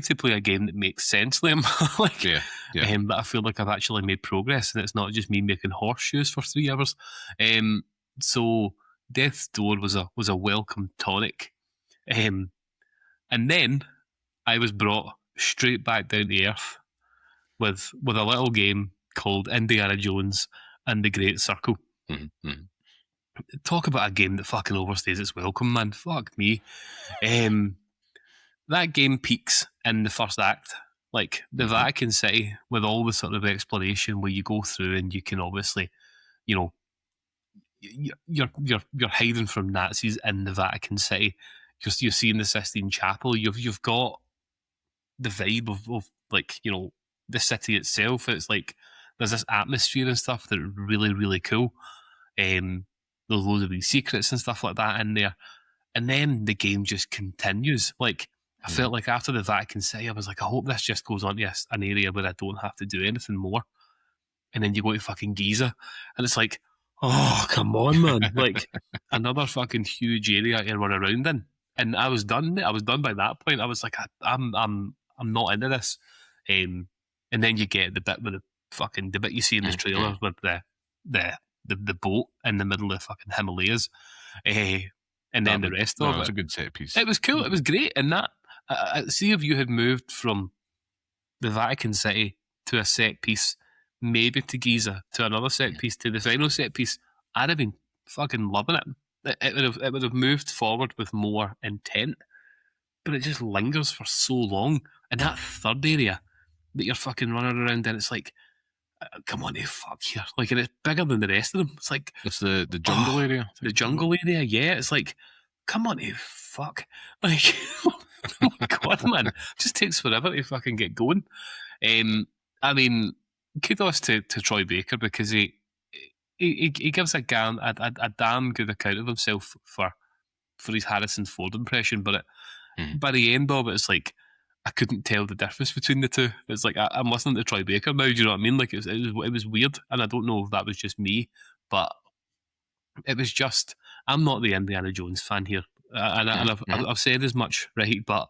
to play a game that makes sense, Liam. That I feel like I've actually made progress, and it's not just me making horseshoes for 3 hours. So Death's Door was a welcome tonic, and then I was brought straight back down to earth with a little game called Indiana Jones and the Great Circle. Talk about a game that fucking overstays its welcome, man. Fuck me. That game peaks in the first act. Like the Vatican City, with all the sort of exploration where you go through and you can obviously, you're hiding from Nazis in the Vatican City. You're seeing the Sistine Chapel. You've got the vibe of like, the city itself. It's like there's this atmosphere and stuff that are really, really cool. There's loads of these secrets and stuff like that in there. And then the game just continues. Like, I felt like after the Vatican City, I was like, I hope this just goes on to an area where I don't have to do anything more. And then you go to fucking Giza, and it's like, oh, come on, man. Like, another fucking huge area to run around in. And I was done. I was done by that point. I was like, I'm not into this. And then you get the bit you see in the trailer with the boat in the middle of the fucking Himalayas, and then the rest of it. That's a good set piece. It was cool. It was great. And that, see if you had moved from the Vatican City to a set piece, maybe to Giza, to another set piece, to the final set piece, I'd have been fucking loving it. It would have moved forward with more intent, but it just lingers for so long. And that third area that you're fucking running around in, it's like, come on, fuck here. Like, and it's bigger than the rest of them. It's like, it's the jungle area. The jungle area, yeah. It's like, come on, fuck. Like, oh my god, man. It just takes forever to fucking get going. I mean, kudos to Troy Baker, because he gives a damn good account of himself for his Harrison Ford impression, but by the end of it, it's like, I couldn't tell the difference between the two. It's like I'm listening to Troy Baker now. Do you know what I mean? Like it was weird, and I don't know if that was just me, but it was just, I'm not the Indiana Jones fan here, and I've said as much, right? But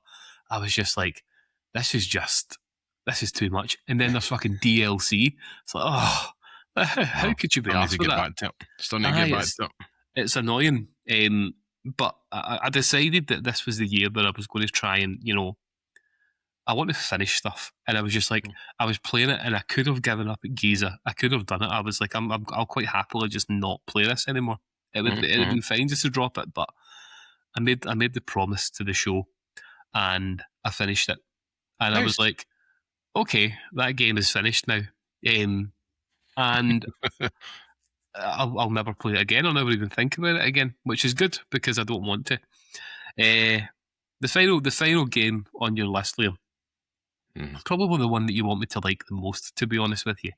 I was just like, this is too much. And then there's fucking DLC. It's like, oh How could you be asked for that? Still need to get back to it. It's annoying. But I decided that this was the year that I was going to try and, I want to finish stuff. And I was just like, I was playing it and I could have given up at Giza. I could have done it. I was like, I'll quite happily just not play this anymore. It would have been fine just to drop it, but I made the promise to the show and I finished it. And nice. I was like, okay, that game is finished now. And I'll never play it again. I'll never even think about it again, which is good because I don't want to. The final game on your list, Liam, probably the one that you want me to like the most, to be honest with you,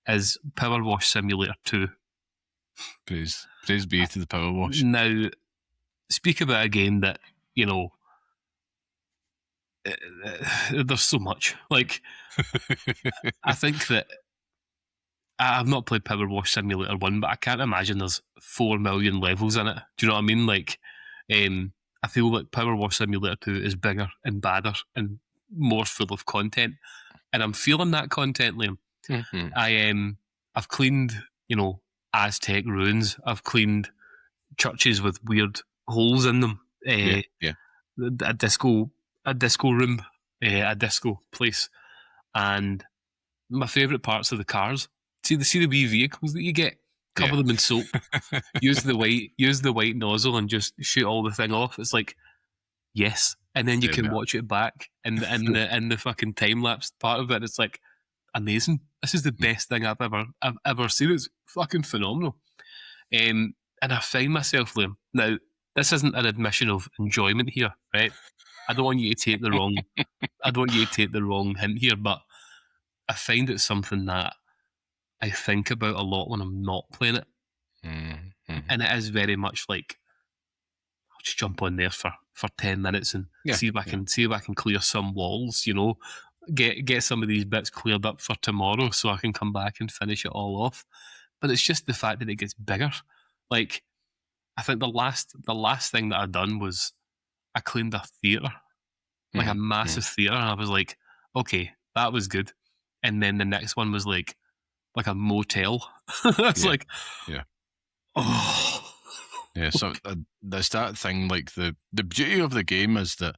is Power Wash Simulator 2. Praise be to the Power Wash. Now, speak about a game that, there's so much. Like, I think that I've not played Power Wash Simulator 1, but I can't imagine there's 4 million levels in it. Do you know what I mean? Like, I feel like Power Wash Simulator 2 is bigger and badder and more full of content. And I'm feeling that content, Liam. I've cleaned, Aztec ruins. I've cleaned churches with weird holes in them. A disco room, a disco place. And my favourite parts are the cars. See the wee vehicles that you get, cover them in soap, use the white nozzle and just shoot all the thing off. It's like, yes, and then you can watch it back and the fucking time lapse part of it. It's like amazing. This is the best thing I've ever seen. It's fucking phenomenal. And I find myself, Liam. Now, this isn't an admission of enjoyment here, right? I don't want you to take the wrong hint here, but I find it something that I think about a lot when I'm not playing it. And it is very much like, I'll just jump on there for 10 minutes and see if I can clear some walls, get some of these bits cleared up for tomorrow so I can come back and finish it all off. But it's just the fact that it gets bigger. Like, I think the last thing that I'd done was I cleaned a theatre, like a massive theatre, and I was like, okay, that was good. And then the next one was like a motel. It's like, oh. Yeah, so there's that thing, like the beauty of the game is that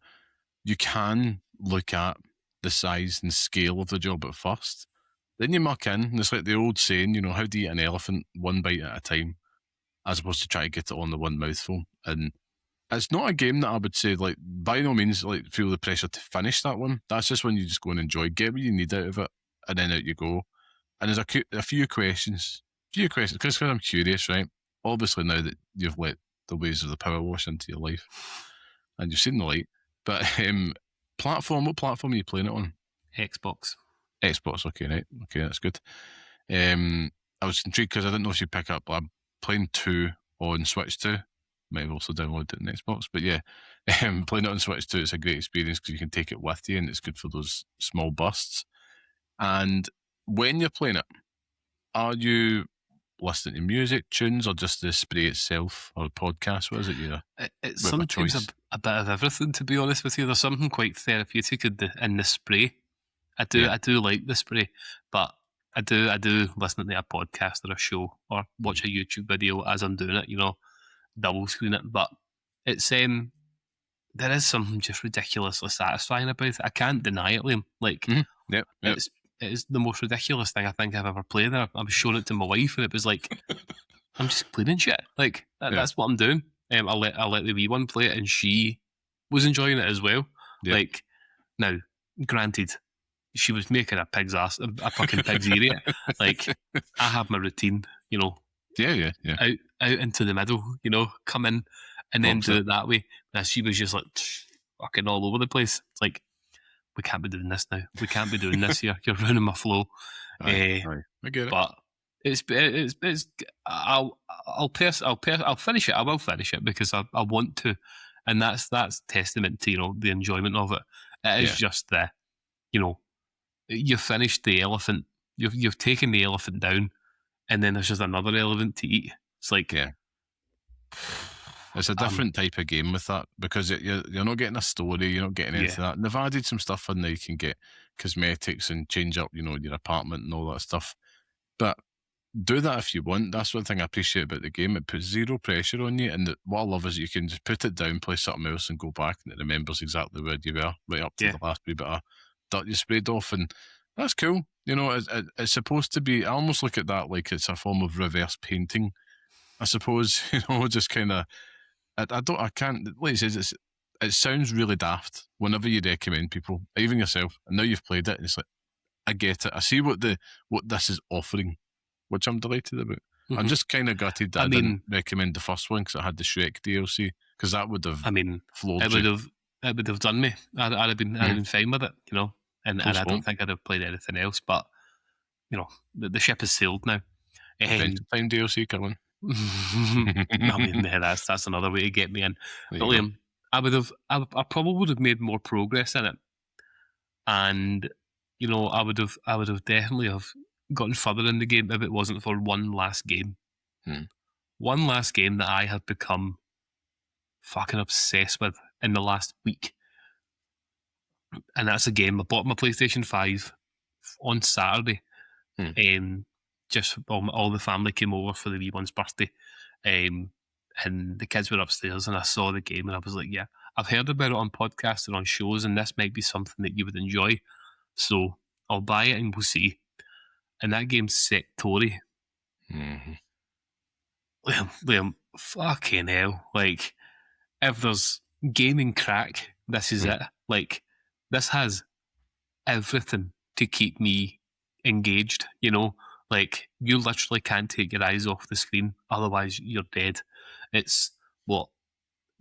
you can look at the size and scale of the job at first. Then you muck in, and it's like the old saying, how do you eat an elephant one bite at a time, as opposed to try to get it on the one mouthful. And it's not a game that I would say, like, by no means, like, feel the pressure to finish that one. That's just when you just go and enjoy, get what you need out of it, and then out you go. And there's a few questions, because I'm curious, right? Obviously, now that you've let the ways of the Power Wash into your life, and you've seen the light, but what platform are you playing it on? Xbox, okay, right. Okay, that's good. I was intrigued because I didn't know if you'd pick up, I'm playing 2 on Switch 2. Might have also downloaded it on Xbox, but yeah, playing it on Switch 2, it's a great experience because you can take it with you and it's good for those small bursts. And when you're playing it, are you listening to music, tunes, or just the spray itself, or podcast? What is it? It's sometimes a bit of everything, to be honest with you. There's something quite therapeutic in the spray. I do like the spray, but I do listen to a podcast or a show or watch a YouTube video as I'm doing it, double screen it. But it's there is something just ridiculously satisfying about it. I can't deny it, Liam. Like, it's the most ridiculous thing I think I've ever played. I was showing it to my wife, and it was like, I'm just cleaning shit. Like, that's what I'm doing. I let the wee one play it, and she was enjoying it as well. Yep. Like, now, granted, she was making a pig's ass, a fucking pig's ear. Like, I have my routine, out into the middle, come in and then do it that way. And she was just like fucking all over the place. It's like, we can't be doing this now. We can't be doing this here. You're ruining my flow. I get it. But it's I'll finish it. I will finish it because I want to, and that's testament to the enjoyment of it. It is just the you've finished the elephant. You've taken the elephant down, and then there's just another elephant to eat. It's like it's a different type of game with that because you're not getting a story, you're not getting into that. And they've added some stuff in there. You can get cosmetics and change up, your apartment and all that stuff. But do that if you want. That's one thing I appreciate about the game. It puts zero pressure on you, and what I love is you can just put it down, play something else, and go back, and it remembers exactly where you were, right up to the last wee bit of dirt you sprayed off, and that's cool. It's supposed to be. I almost look at that like it's a form of reverse painting, I suppose. Just kind of. I can't. Like I says, it sounds really daft whenever you recommend people, even yourself, and now you've played it, and it's like, I get it. I see what this is offering, which I'm delighted about. Mm-hmm. I'm just kind of gutted that I didn't recommend the first one because I had the Shrek DLC, because that would have. Floored it would have done me. I'd have been fine with it, and I don't think I'd have played anything else. But the ship has sailed now. Adventure Time DLC, Kiln. That's another way to get me in. But Liam, I probably would have made more progress in it, and I would have definitely have gotten further in the game if it wasn't for one last game. One last game that I have become fucking obsessed with in the last week, and that's a game I bought my PlayStation 5 on Saturday. Just all the family came over for the wee one's birthday, and the kids were upstairs, and I saw the game, and I was like, yeah, I've heard about it on podcasts and on shows, and this might be something that you would enjoy, so I'll buy it and we'll see. And that game's Sectori. Liam, fucking hell, like, if there's gaming crack, this is it. Like, this has everything to keep me engaged, Like, you literally can't take your eyes off the screen, otherwise you're dead. It's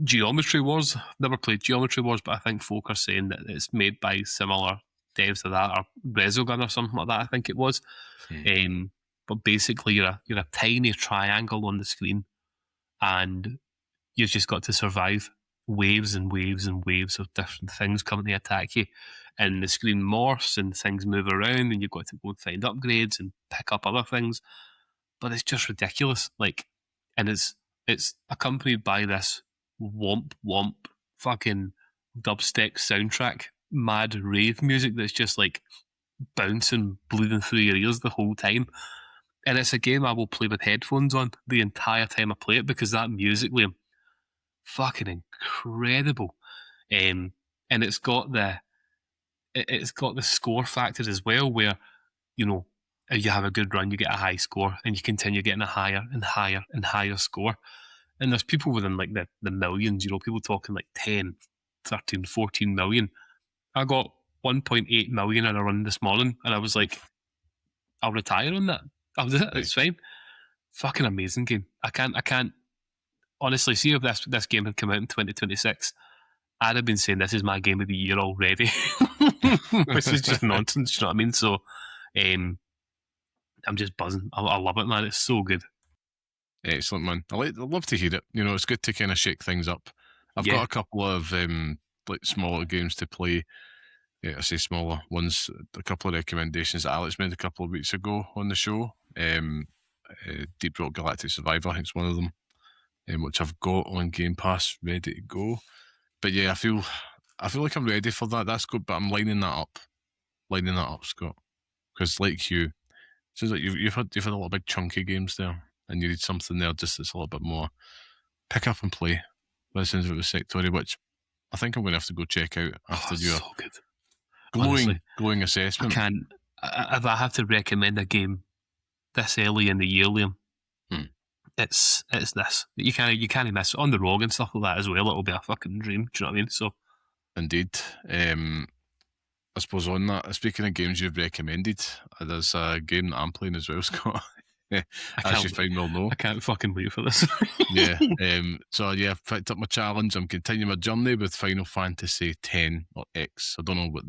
Geometry Wars. Never played Geometry Wars, but I think folk are saying that it's made by similar devs to that, or Resogun or something like that, I think it was. But basically you're a tiny triangle on the screen, and you've just got to survive waves and waves and waves of different things coming to attack you, and the screen morphs and things move around, and you've got to go and find upgrades and pick up other things. But it's just ridiculous, like, and it's accompanied by this womp fucking dubstep soundtrack, mad rave music that's just like bouncing, bleeding through your ears the whole time. And it's a game I will play with headphones on the entire time I play it, because that music, Liam, fucking incredible. And it's got the score factor as well, where if you have a good run, you get a high score, and you continue getting a higher and higher and higher score. And there's people within like the millions, people talking like 10, 13, 14 million. I got 1.8 million in a run this morning, and I was like, I'll retire on that. It's fine. Fucking amazing game. I can't honestly see if this game had come out in 2026. I'd have been saying this is my game of the year already. This is just nonsense, you know what I mean? So I'm just buzzing. I love it, man. It's so good. Excellent, man. I love to hear it. It's good to kind of shake things up. I've got a couple of like smaller games to play. I say smaller ones. A couple of recommendations that Alex made a couple of weeks ago on the show. Deep Rock Galactic Survivor, I think it's one of them, which I've got on Game Pass ready to go. But yeah, I feel like I'm ready for that. That's good, but I'm lining that up, Scott. Because like you, it seems like you've had a lot of big chunky games there, and you need something there just that's a little bit more pick up and play. But it sounds like with Sectori, which I think I'm going to have to go check out after your so good. glowing assessment. If I have to recommend a game this early in the year, Liam, it's this. You can't miss it. On the Rogue and stuff like that as well. It'll be a fucking dream. Do you know what I mean? So, indeed. I suppose on that, speaking of games you've recommended, there's a game that I'm playing as well, Scott. As you fine well know. I can't fucking wait for this. Yeah. So yeah, I've picked up my challenge. I'm continuing my journey with Final Fantasy X or X. I don't know what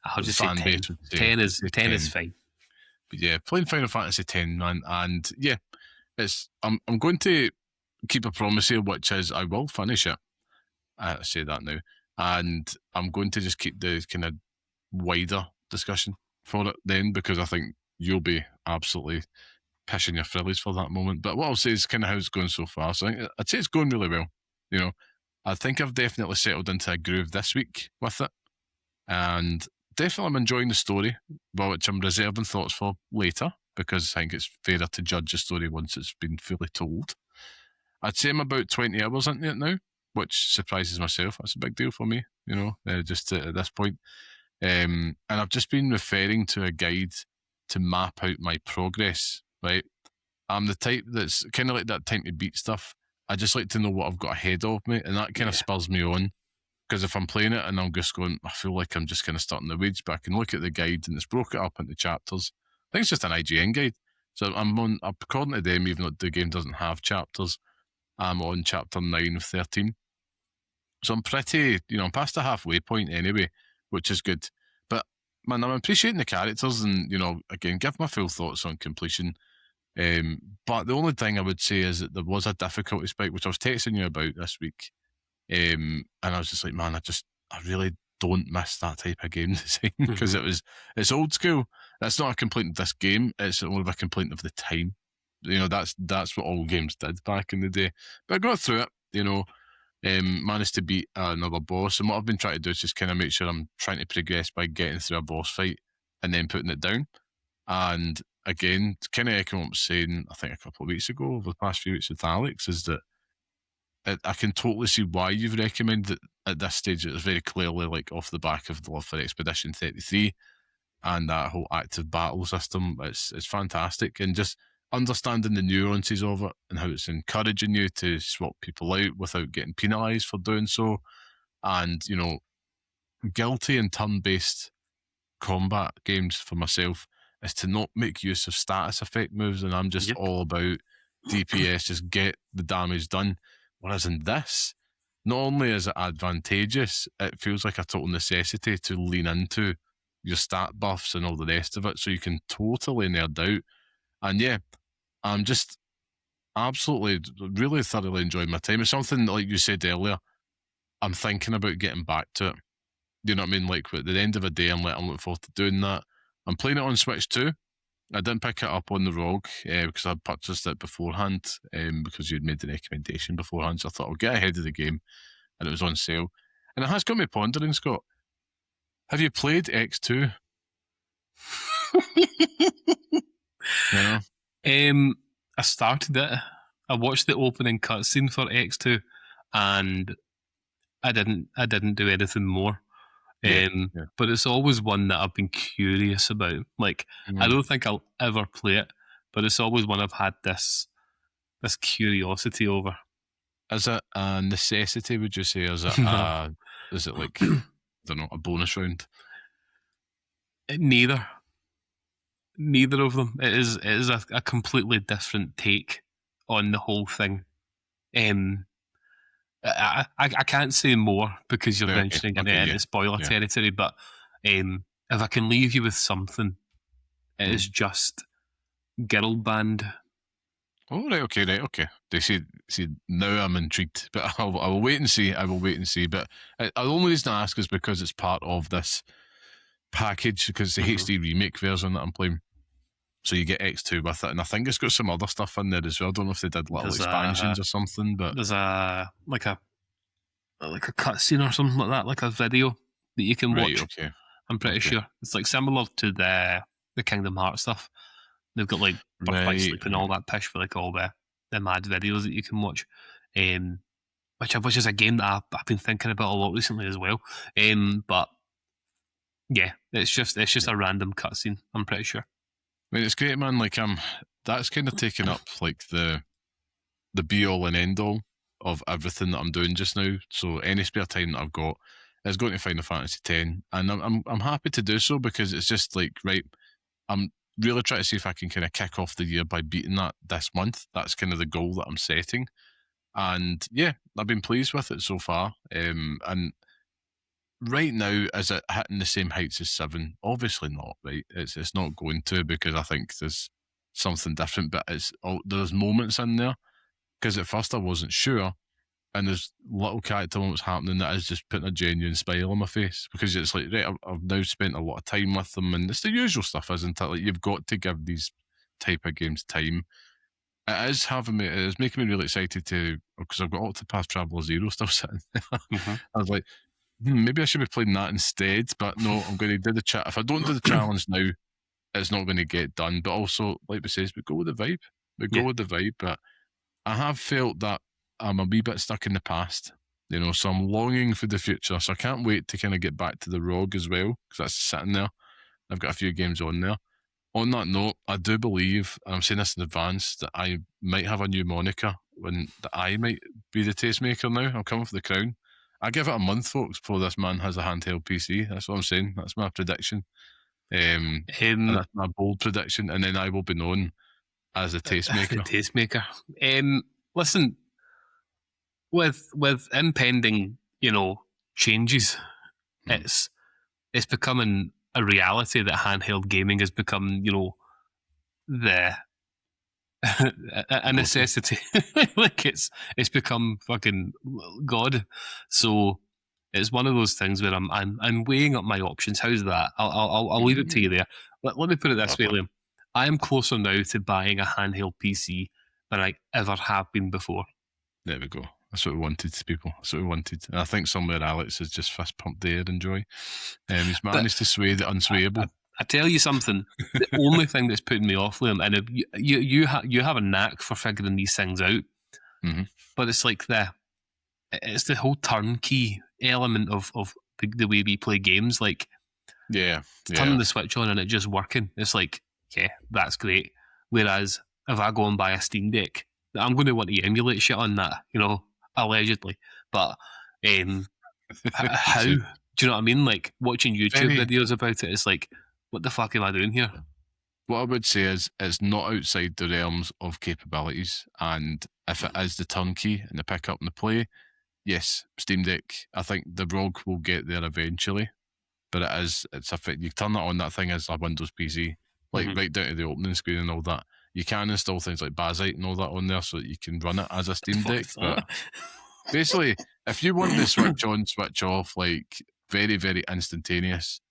I'll just say 10. 10 is fine. But yeah, playing Final Fantasy X, man, and yeah, I'm going to keep a promise here, which is I will finish it. I say that now, and I'm going to just keep the kind of wider discussion for it then, because I think you'll be absolutely pissing your frillies for that moment. But what I'll say is kind of how it's going so far. So I'd say it's going really well. I think I've definitely settled into a groove this week with it, and definitely I'm enjoying the story, but which I'm reserving thoughts for later. because I think it's fairer to judge a story once it's been fully told. I'd say I'm about 20 hours into it now, which surprises myself. That's a big deal for me, just at this point. And I've just been referring to a guide to map out my progress, right? I'm the type that's kind of like that time to beat stuff. I just like to know what I've got ahead of me, and that kind of spurs me on. Because if I'm playing it and I'm just going, I feel like I'm just kind of starting the weeds, but I can look at the guide and it's broken up into chapters. I think it's just an IGN guide. So according to them, even though the game doesn't have chapters, I'm on chapter 9 of 13. So I'm pretty, I'm past the halfway point anyway, which is good. But man, I'm appreciating the characters and, again, give my full thoughts on completion. But the only thing I would say is that there was a difficulty spike, which I was texting you about this week. And I was just like, man, I really don't miss that type of game design because it's old school. That's not a complaint of this game. It's more of a complaint of the time. That's what all games did back in the day. But I got through it, managed to beat another boss. And what I've been trying to do is just kind of make sure I'm trying to progress by getting through a boss fight and then putting it down. And again, kind of echoing what I was saying, I think a couple of weeks ago, over the past few weeks with Alex, is that I can totally see why you've recommended it at this stage. It's very clearly like off the back of the love for Expedition 33 and that whole active battle system. It's fantastic, and just understanding the nuances of it and how it's encouraging you to swap people out without getting penalised for doing so. And, guilty and turn-based combat games for myself is to not make use of status effect moves, and I'm just all about DPS, just get the damage done. Whereas in this, not only is it advantageous, it feels like a total necessity to lean into your stat buffs and all the rest of it, so you can totally nerd out. And yeah, I'm just absolutely, really thoroughly enjoying my time. It's something, like you said earlier, I'm thinking about getting back to it. You know what I mean? Like at the end of the day, I'm looking forward to doing that. I'm playing it on Switch too. I didn't pick it up on the ROG because I'd purchased it beforehand because you'd made the recommendation beforehand. So I thought I'll get ahead of the game, and it was on sale. And it has got me pondering, Scott. Have you played X2? Yeah. I started it. I watched the opening cutscene for X2, and I didn't do anything more. But it's always one that I've been curious about. Like, I don't think I'll ever play it, but it's always one I've had this curiosity over. Is it a necessity, would you say? Is it is it like, I don't know, a bonus round? Neither of them. It is a completely different take on the whole thing. I can't say more because you're venturing into spoiler territory, but if I can leave you with something, it is just girl band. Oh, right, okay. They see, now I'm intrigued, but I will wait and see. But the only reason I ask is because it's part of this package, because it's the HD remake version that I'm playing. So you get X2 with it, and I think it's got some other stuff in there as well. I don't know if they did little expansions or something, but there's a cutscene or something like that, like a video that you can watch. Okay. I'm pretty sure it's like similar to the Kingdom Hearts stuff. They've got like birthright sleep and all that pish for like all the mad videos that you can watch. Which is a game that I've been thinking about a lot recently as well. But yeah, it's just a random cutscene, I'm pretty sure. I mean, it's great, man. Like, that's kind of taken up like the be all and end all of everything that I'm doing just now. So any spare time that I've got is going to Final Fantasy X, and I'm happy to do so, because it's just like, right, I'm really trying to see if I can kind of kick off the year by beating that this month. That's kind of the goal that I'm setting, and yeah, I've been pleased with it so far. And right now, is it hitting the same heights as 7? Obviously not, right? It's not going to, because I think there's something different, but there's moments in there, because at first I wasn't sure, and there's little character moments happening that is just putting a genuine smile on my face, because it's like, right, I've now spent a lot of time with them, and it's the usual stuff, isn't it? Like, you've got to give these type of games time. It is making me really excited because I've got Octopath Traveler 0 still sitting there. I was like, maybe I should be playing that instead, but no, I'm going to do the chat. If I don't do the challenge now, it's not going to get done. But also, like we says, we go with the vibe. We go with the vibe. But I have felt that I'm a wee bit stuck in the past, so I'm longing for the future. So I can't wait to kind of get back to the ROG as well, because that's sitting there. I've got a few games on there. On that note, I do believe, and I'm saying this in advance, that I might have a new moniker that I might be the tastemaker now. I'm coming for the crown. I give it a month, folks, before this man has a handheld PC. That's what I'm saying. That's my prediction. And that's my bold prediction. And then I will be known as the tastemaker. The tastemaker. Listen, with impending, changes, it's becoming a reality that handheld gaming has become, a necessity. Like it's become fucking God. So it's one of those things where I'm weighing up my options. How's that? I'll leave it to you there. Let me put it this way, Liam. I am closer now to buying a handheld PC than I ever have been before. There we go. That's what we wanted, people. That's what we wanted. And I think somewhere Alex has just fist pumped the air in joy. He's managed to sway the unswayable. I tell you something. The only thing that's putting me off, Liam, and you have a knack for figuring these things out, but it's like it's the whole turnkey element of the way we play games. Like, turning the Switch on and it just working. It's like, yeah, that's great. Whereas if I go and buy a Steam Deck, I'm going to want to emulate shit on that, allegedly. But how? Do you know what I mean? Like, watching YouTube videos about it, it's like, what the fuck am I doing here? What I would say is it's not outside the realms of capabilities. And if it is the turnkey and the pick up and the play, yes, Steam Deck, I think the ROG will get there eventually. But you turn that on, that thing is a Windows PC, like right down to the opening screen and all that. You can install things like Bazite and all that on there so that you can run it as a Steam Deck. But basically, if you want the switch on, switch off, like very, very instantaneous,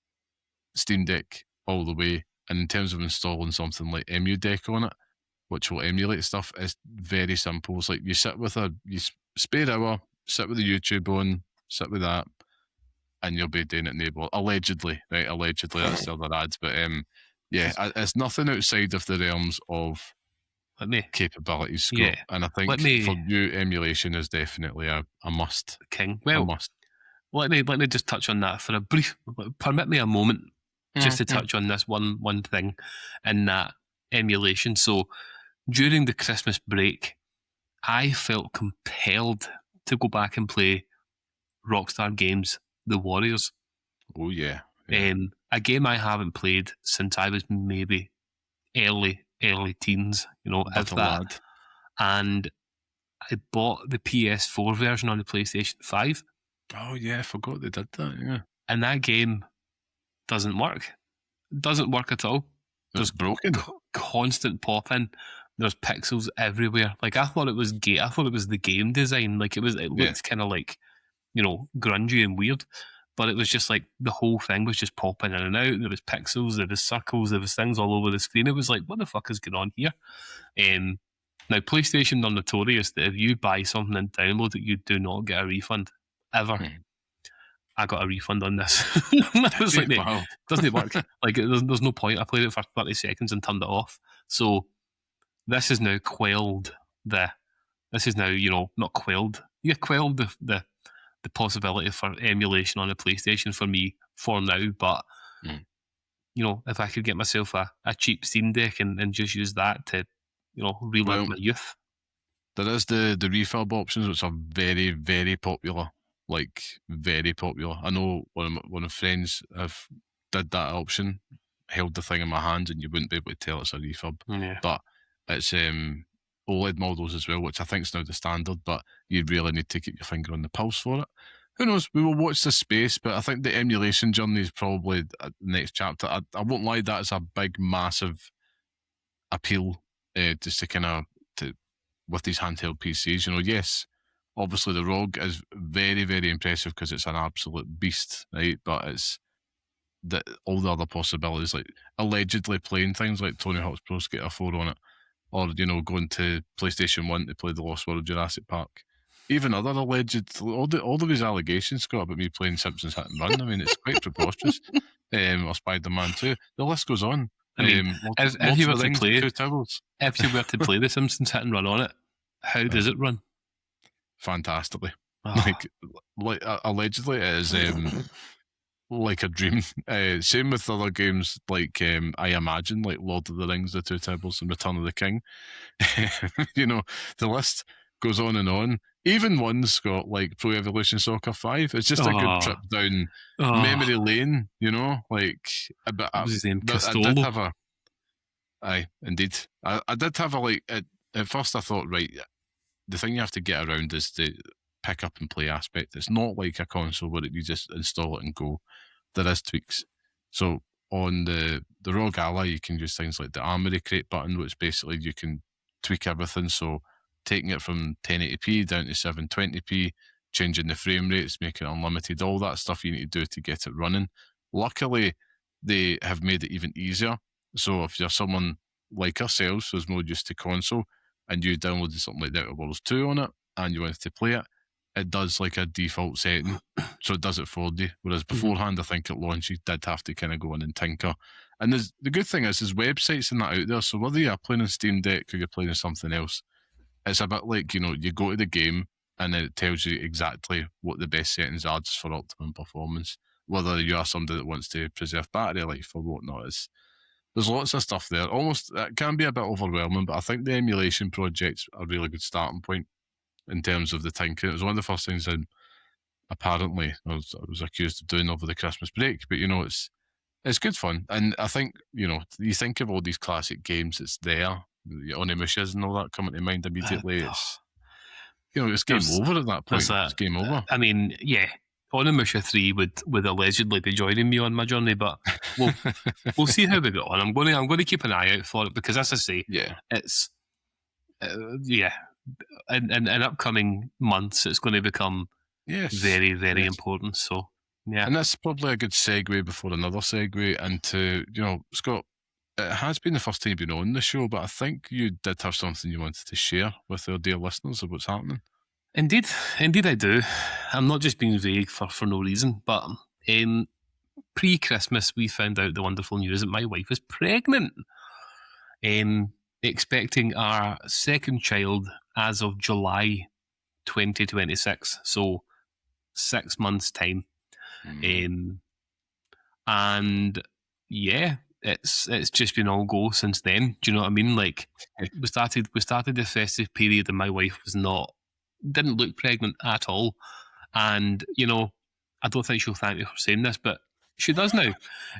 Steam Deck all the way. And in terms of installing something like EmuDeck on it, which will emulate stuff, is very simple. It's like you spare hour, sit with the YouTube on, sit with that, and you'll be doing it in Able. Allegedly, right? Allegedly, that's the other ads. But it's nothing outside of the realms of capabilities, Scott. Yeah. And I think for you, emulation is definitely a must. King. Well, a must. Let me just touch on that for a brief. Permit me a moment just to touch on this one thing, in that emulation. So during the Christmas break, I felt compelled to go back and play Rockstar Games' The Warriors. Oh yeah. A game I haven't played since I was maybe early teens, if that. Lad. And I bought the PS4 version on the PlayStation 5. Oh yeah, I forgot they did that, yeah. And that game doesn't work. It doesn't work at all. It's broken. Constant pop-in. There's pixels everywhere. Like, I thought it was I thought it was the game design. Like, it looked kind of like, grungy and weird. But it was just like the whole thing was just popping in and out. There was pixels, there was circles, there was things all over the screen. It was like, what the fuck is going on here? Now, PlayStation are notorious that if you buy something and download it, you do not get a refund. Ever. I got a refund on this. I was like, mate, doesn't it work? Like, there's no point. I played it for 30 seconds and turned it off. So this has now quelled this is now, not quelled. Yeah, quelled the possibility for emulation on a PlayStation for me for now. But, if I could get myself a cheap Steam Deck and just use that to, relive my youth. There is the refurb options, which are very, very popular. Like, very popular. I know one of my friends did that option, held the thing in my hand, and you wouldn't be able to tell it's a refurb. Yeah. But it's OLED models as well, which I think is now the standard, but you really need to keep your finger on the pulse for it. Who knows? We will watch this space, but I think the emulation journey is probably the next chapter. I won't lie, that is a big, massive appeal just to kind of with these handheld PCs. Yes, obviously the ROG is very, very impressive because it's an absolute beast, right? But it's all the other possibilities, like allegedly playing things like Tony Hawk's Pro Skater 4 on it, or going to PlayStation 1 to play The Lost World Jurassic Park. Even other alleged, all of his allegations, Scott, about me playing Simpsons Hit and Run, I mean, it's quite preposterous. Or Spider-Man 2. The list goes on. I mean, if you were to play, if you were to play The Simpsons Hit and Run on it, how does it run? Fantastically. Like allegedly, it is like a dream. Same with other games, like I imagine, like Lord of the Rings, The Two Towers, and Return of the King. The list goes on and on. Even one's got like Pro Evolution Soccer 5. It's just a good trip down memory lane, like what was his name? I did have a aye, indeed. I did have a like at first I thought, right, the thing you have to get around is the pick up and play aspect. It's not like a console where you just install it and go. There is tweaks. So on the ROG Ally, you can use things like the Armory Crate button, which basically you can tweak everything. So taking it from 1080p down to 720p, changing the frame rates, making it unlimited, all that stuff you need to do to get it running. Luckily, they have made it even easier. So if you're someone like ourselves who's more used to console and you downloaded something like The Outer Worlds 2 on it and you wanted to play it, it does like a default setting, so it does it for you. Whereas beforehand, I think at launch, you did have to kind of go in and tinker. And the good thing is, there's websites and that out there, so whether you're playing on Steam Deck or you're playing on something else, it's a bit like, you go to the game and then it tells you exactly what the best settings are just for optimum performance. Whether you are somebody that wants to preserve battery life or whatnot, there's lots of stuff there. Almost, it can be a bit overwhelming, but I think the emulation project's a really good starting point in terms of the tinkering. It was one of the first things that apparently I was accused of doing over the Christmas break, but it's good fun. And I think, you think of all these classic games, it's there, Onimusha's and all that coming to mind immediately. It's it's game over at that point. It's game over. I mean, yeah, Onimusha 3 would allegedly be joining me on my journey, but we'll see how we go on. I'm going to keep an eye out for it because, as I say, it's in upcoming months, it's going to become very, very important. So, yeah. And that's probably a good segue before another segue into, Scott, it has been the first time you've been on the show, but I think you did have something you wanted to share with our dear listeners of what's happening. Indeed I do. I'm not just being vague for no reason, but pre-Christmas, we found out the wonderful news that my wife is pregnant. Expecting our second child as of July 2026, so 6 months' time. And yeah, it's just been all go since then. Do you know what I mean? Like, we started the festive period and my wife didn't look pregnant at all. And, I don't think she'll thank me for saying this, but she does now.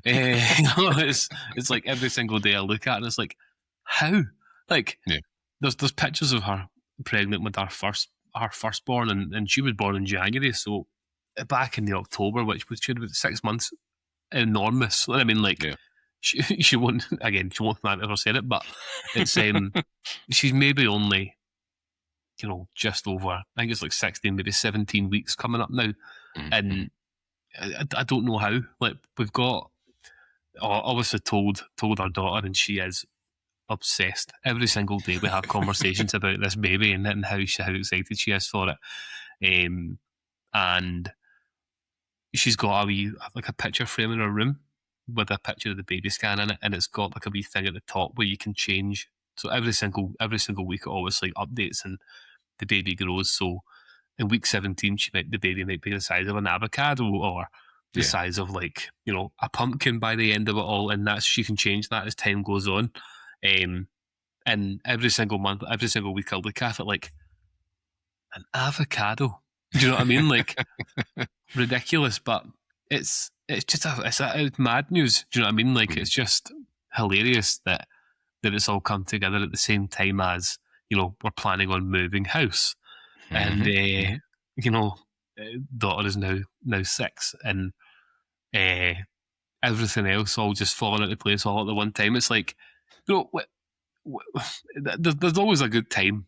It's like every single day I look at it and it's like, how? Like, there's pictures of her pregnant with our firstborn, and she was born in January, so back in the October, which was 6 months, enormous. I mean, like, she won't thank me for saying it, but it's she's maybe only, just over, I think it's like 16, maybe 17 weeks coming up now, and I don't know how. Like, we've got obviously told our daughter, and she is obsessed. Every single day we have conversations about this baby and how excited she is for it. And she's got a picture frame in her room with a picture of the baby scan in it, and it's got like a wee thing at the top where you can change. So every single week it always like updates and the baby grows. So in week 17, the baby might be the size of an avocado or the size of like, a pumpkin by the end of it all, and she can change that as time goes on. And every single month, every single week, I'll look at it like, an avocado. Do you know what I mean? Like, ridiculous, but it's just it's mad news. Do you know what I mean? Like, it's just hilarious that it's all come together at the same time as, we're planning on moving house, and daughter is now 6, and everything else all just falling into place all at the one time. It's like, there's always a good time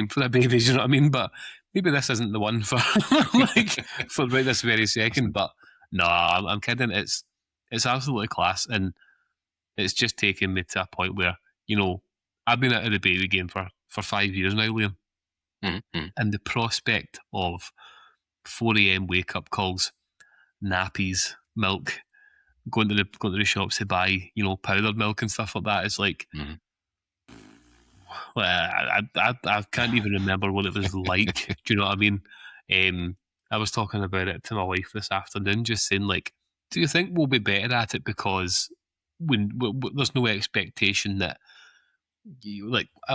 for a baby, you know what I mean? But maybe this isn't the one for for right this very second. But no, I'm kidding. It's absolutely class, and it's just taken me to a point where, I've been out of the baby game for 5 years now, Liam, and the prospect of 4 a.m. wake up calls, nappies, milk, going to the shops to buy, powdered milk and stuff like that. It's like, I can't even remember what it was like. Do you know what I mean? I was talking about it to my wife this afternoon, just saying, like, do you think we'll be better at it because there's no expectation that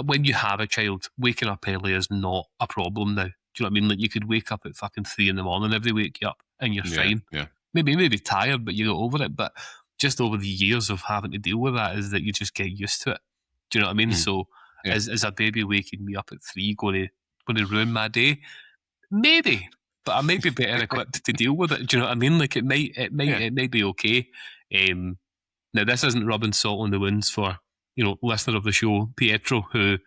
when you have a child, waking up early is not a problem now. Do you know what I mean? Like, you could wake up at fucking 3 a.m. every wake you up and you're fine. Yeah. Maybe tired, but you get over it. But just over the years of having to deal with that is that you just get used to it. Do you know what I mean? So as a baby waking me up at 3 going to ruin my day, maybe, but I might be better equipped to deal with it. Do you know what I mean? Like, it might be okay. Now, this isn't rubbing salt on the wounds for listener of the show Pietro, who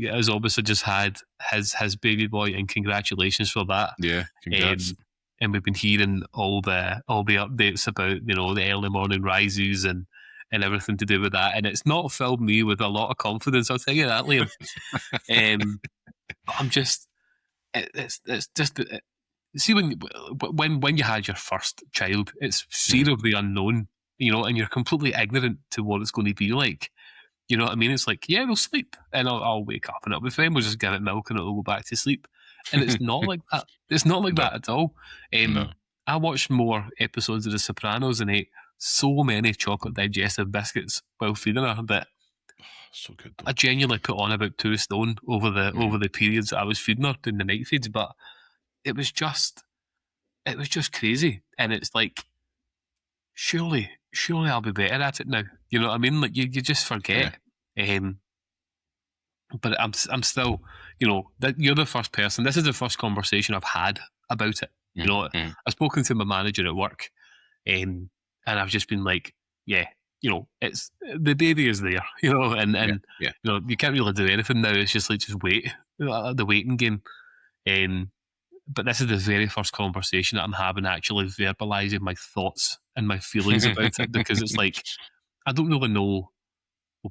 has obviously just had his baby boy, and congratulations for that. Yeah, congrats. And we've been hearing all the updates about the early morning rises and everything to do with that, and it's not filled me with a lot of confidence. I'll tell you that, Liam. But I'm just, it's just. See, when you had your first child, it's fear of the unknown, and you're completely ignorant to what it's going to be like. You know what I mean? It's like, yeah, we'll sleep, and I'll wake up and it'll be fine. We'll just give it milk and it'll go back to sleep. And it's not like that. It's not like that at all. No. I watched more episodes of The Sopranos and ate so many chocolate digestive biscuits while feeding her that so good, I genuinely put on about 2 stone over the periods that I was feeding her in the night feeds. But it was just crazy. And it's like, surely I'll be better at it now. You know what I mean? Like, you just forget. But I'm still, that you're the first person. This is the first conversation I've had about it. I've spoken to my manager at work, and I've just been like, yeah, it's the baby is there, and you can't really do anything now. It's just like, just wait, the waiting game. But this is the very first conversation that I'm having, actually verbalizing my thoughts and my feelings about it, because it's like, I don't really know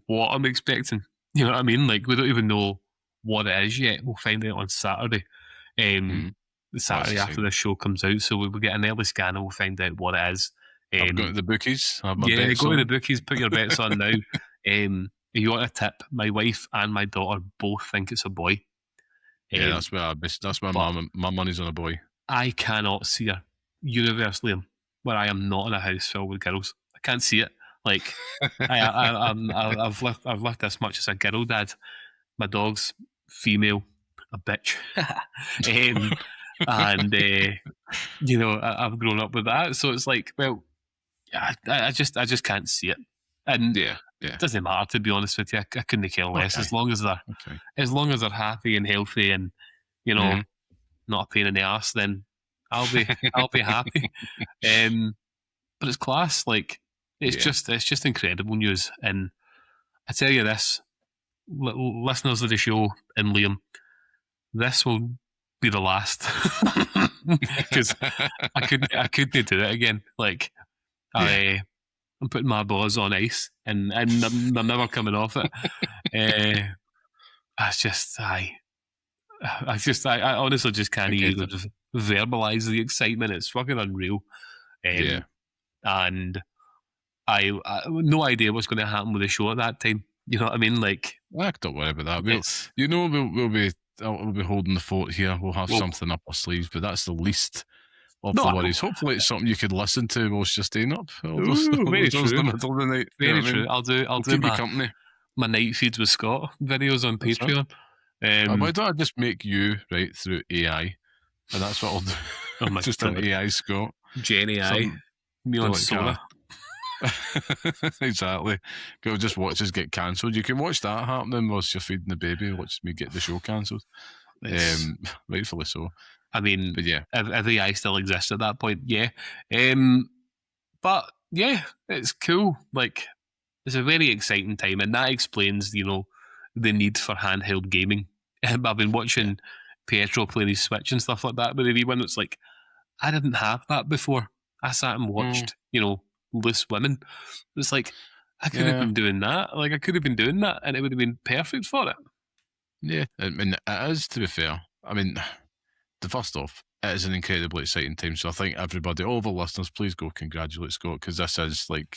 what I'm expecting. You know what I mean? Like, we don't even know what it is yet. We'll find out on Saturday. The Saturday after the show comes out, so we'll get an early scan and we'll find out what it is. I've got the bookies. Go to the bookies. Put your bets on now. If you want a tip, my wife and my daughter both think it's a boy. Yeah, that's where my money's on a boy. I cannot see a universe, Liam, where I am not in a house filled with girls. I can't see it. Like, I've lived this much as a girl dad. My dog's female, a bitch, and I've grown up with that. So it's like, well, I just can't see it, and it doesn't matter, to be honest with you. I couldn't care less, as long as they're happy and healthy, and not a pain in the ass. Then I'll be happy. But it's class. Like, it's just incredible news. And I tell you this, listeners of the show and Liam, this will be the last, because I couldn't do it again. Like, I'm putting my balls on ice, and they're never coming off it. I honestly just can't even verbalise the excitement. It's fucking unreal. And I no idea what's going to happen with the show at that time. You know what I mean? Like, don't worry about that. We'll be holding the fort here. We'll have something up our sleeves, but that's the least of the worries. Hopefully, it's something you could listen to whilst you're staying up. Very true. The middle of the night. Very true. I'll do keep you company. My night feeds with Scott videos on Patreon. Why don't I just make you right through AI, and that's what I'll do. Oh my just God. an AI Scott. Gen AI. Me on Sora. Exactly. Go just watch us get cancelled. You can watch that happening whilst you're feeding the baby. Watch me get the show cancelled. Rightfully so. I mean, but yeah, if AI still exists at that point, yeah. But yeah, it's cool. Like, it's a very exciting time, and that explains, the need for handheld gaming. I've been watching Pietro playing his Switch and stuff like that, but the wee one, it's like, I didn't have that before. I sat and watched, Loose Women. It's like, I could have been doing that. Like, I could have been doing that, and it would have been perfect for it. Yeah, I mean, it is, to be fair. I mean, first off, it is an incredibly exciting time. So I think everybody, all of our listeners, please go congratulate Scott, because this is like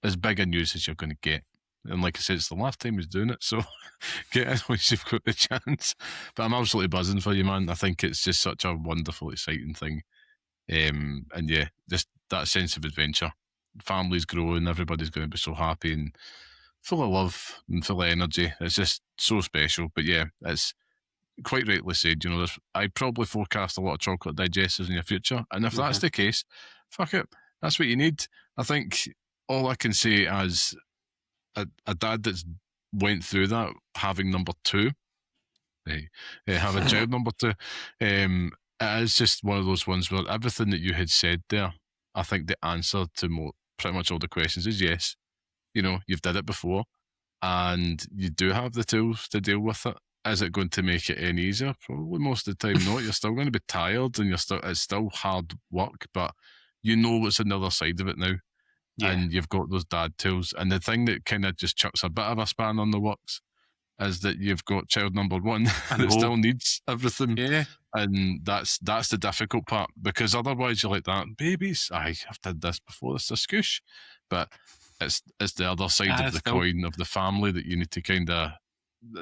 as big a news as you're going to get. And like I said, it's the last time he's doing it, so get in when you've got the chance. But I'm absolutely buzzing for you, man. I think it's just such a wonderful, exciting thing. And yeah, just that sense of adventure. Family's growing, everybody's going to be so happy and full of love and full of energy. It's just so special. But yeah, it's quite rightly said, I probably forecast a lot of chocolate digestives in your future. And if that's the case, fuck it. That's what you need. I think all I can say as a dad that's went through that, having number two, have a child number two, it is just one of those ones where everything that you had said there, I think the answer to pretty much all the questions is yes. You've did it before, and you do have the tools to deal with it. Is it going to make it any easier? Probably most of the time not. You're still going to be tired, and it's still hard work, but you know what's on the other side of it now. Yeah. And you've got those dad tools. And the thing that kind of just chucks a bit of a span on the works is that you've got child number one that still needs everything. Yeah. And that's the difficult part, because otherwise you're like that, babies, I've did this before, it's a scoosh. But it's the other side of the coin of the family that you need to kind of,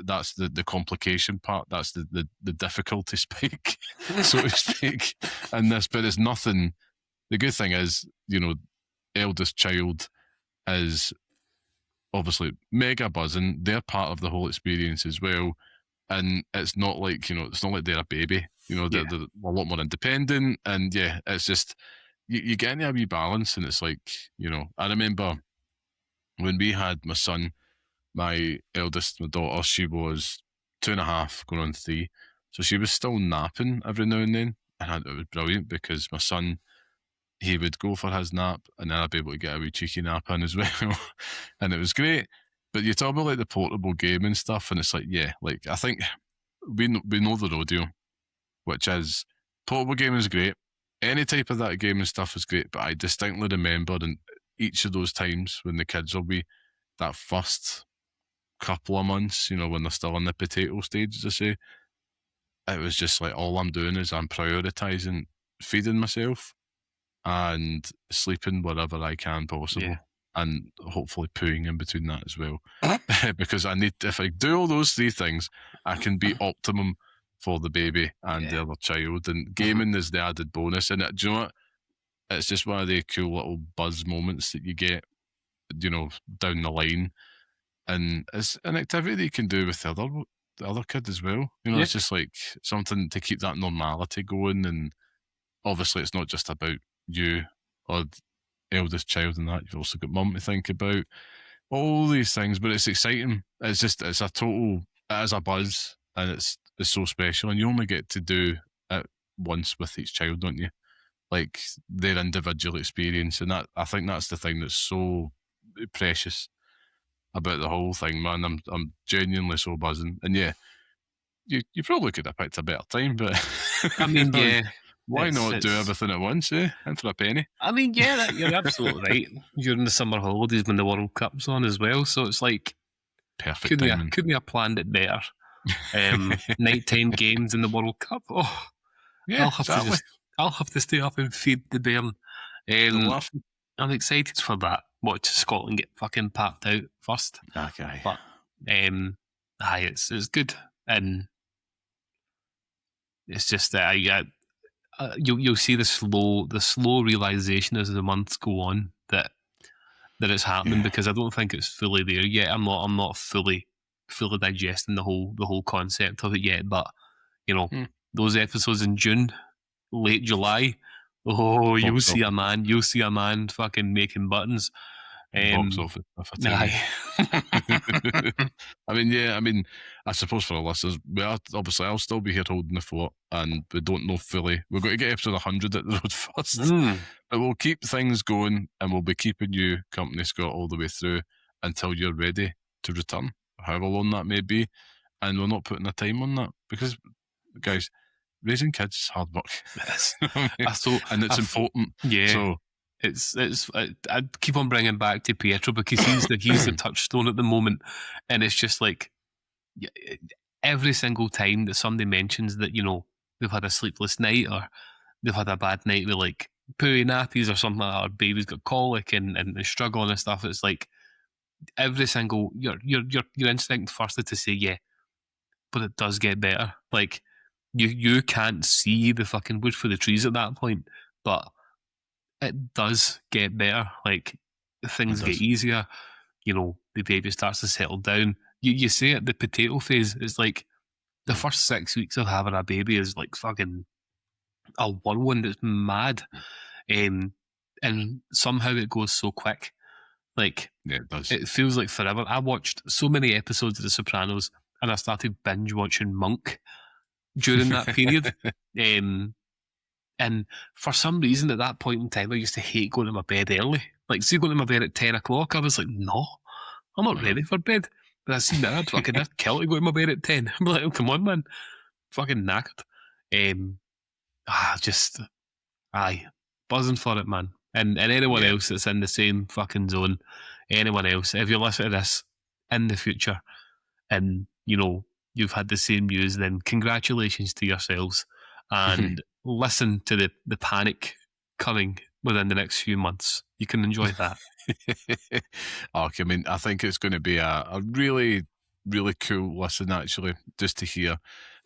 that's the complication part, that's the difficulty spike, so to speak. And this, but it's nothing. The good thing is, eldest child is obviously mega buzzing. They're part of the whole experience as well. And it's not like, it's not like they're a baby. They're a lot more independent. And yeah, it's just, you get into a wee balance. And it's like, I remember when we had my son, my eldest, my daughter, she was 2.5 going on 3. So she was still napping every now and then. And it was brilliant, because my son, he would go for his nap, and then I'd be able to get a wee cheeky nap in as well. And it was great. But you talk about like the portable gaming stuff, and it's like, yeah, like I think we know the rodeo, which is portable gaming is great. Any type of that gaming stuff is great, but I distinctly remember in each of those times when the kids will be that first couple of months, when they're still in the potato stage, as I say, it was just like all I'm doing is I'm prioritizing feeding myself and sleeping wherever I can possible, and hopefully pooing in between that as well. Because if I do all those 3 things, I can be optimum for the baby and the other child. And gaming is the added bonus. And do you know what? It's just one of the cool little buzz moments that you get, down the line. And it's an activity that you can do with the other kid as well. It's just like something to keep that normality going. And obviously it's not just about you or the eldest child and that. You've also got mum to think about, all these things. But it's exciting. It's a buzz, and it's so special. And you only get to do it once with each child, don't you? Like their individual experience. And that, I think that's the thing that's so precious about the whole thing, man. I'm genuinely so buzzing. And yeah, you probably could have picked a better time, but I mean, yeah. Why not do everything at once, eh? And for a penny. I mean, yeah, you're absolutely right. During the summer holidays when the World Cup's on as well, so it's like perfect timing. Couldn't we have planned it better? Nighttime games in the World Cup. Oh, yeah, I'll have to stay up and feed the bairn. I'm excited for that. Watch Scotland get fucking papped out first. Okay, but it's good, and it's just that you'll see the slow realization as the months go on that it's happening, because I don't think it's fully there yet. I'm not fully digesting the whole concept of it yet. But those episodes in June, late July, you'll see a man fucking making buttons. Box office. I mean, I suppose for our listeners, I'll still be here holding the fort, and we don't know fully. We're going to get episode 100 at the road first, but we'll keep things going, and we'll be keeping you company, Scott, all the way through until you're ready to return, however long that may be. And we're not putting a time on that, because, guys, raising kids is hard work. And it's important. Yeah. So I keep on bringing back to Pietro, because he's the touchstone at the moment, and it's just like every single time that somebody mentions that they've had a sleepless night, or they've had a bad night with like pooey nappies or something like that, or baby's got colic and they're struggling and stuff. It's like every single your instinct first is to say yeah, but it does get better. Like you can't see the fucking wood for the trees at that point, but it does get better. Like things get easier. You know, the baby starts to settle down. You say it, the potato phase is like the first 6 weeks of having a baby is like fucking a whirlwind. It's mad. And somehow it goes so quick. Like, yeah, it does. It feels like forever. I watched so many episodes of The Sopranos, and I started binge watching Monk during that period. And for some reason, at that point in time, I used to hate going to my bed early. Like, see, going to my bed at 10 o'clock, I was like, no, I'm not ready for bed. But I seen that, I'd kill to go to my bed at 10. I'm like, oh, come on, man. Fucking knackered. Aye, buzzing for it, man. And anyone else that's in the same fucking zone, anyone else, if you listen to this in the future and, you know, you've had the same news, then congratulations to yourselves and listen to the panic coming within the next few months. You can enjoy that. Okay, I mean, I think it's going to be a really, really cool listen, actually, just to hear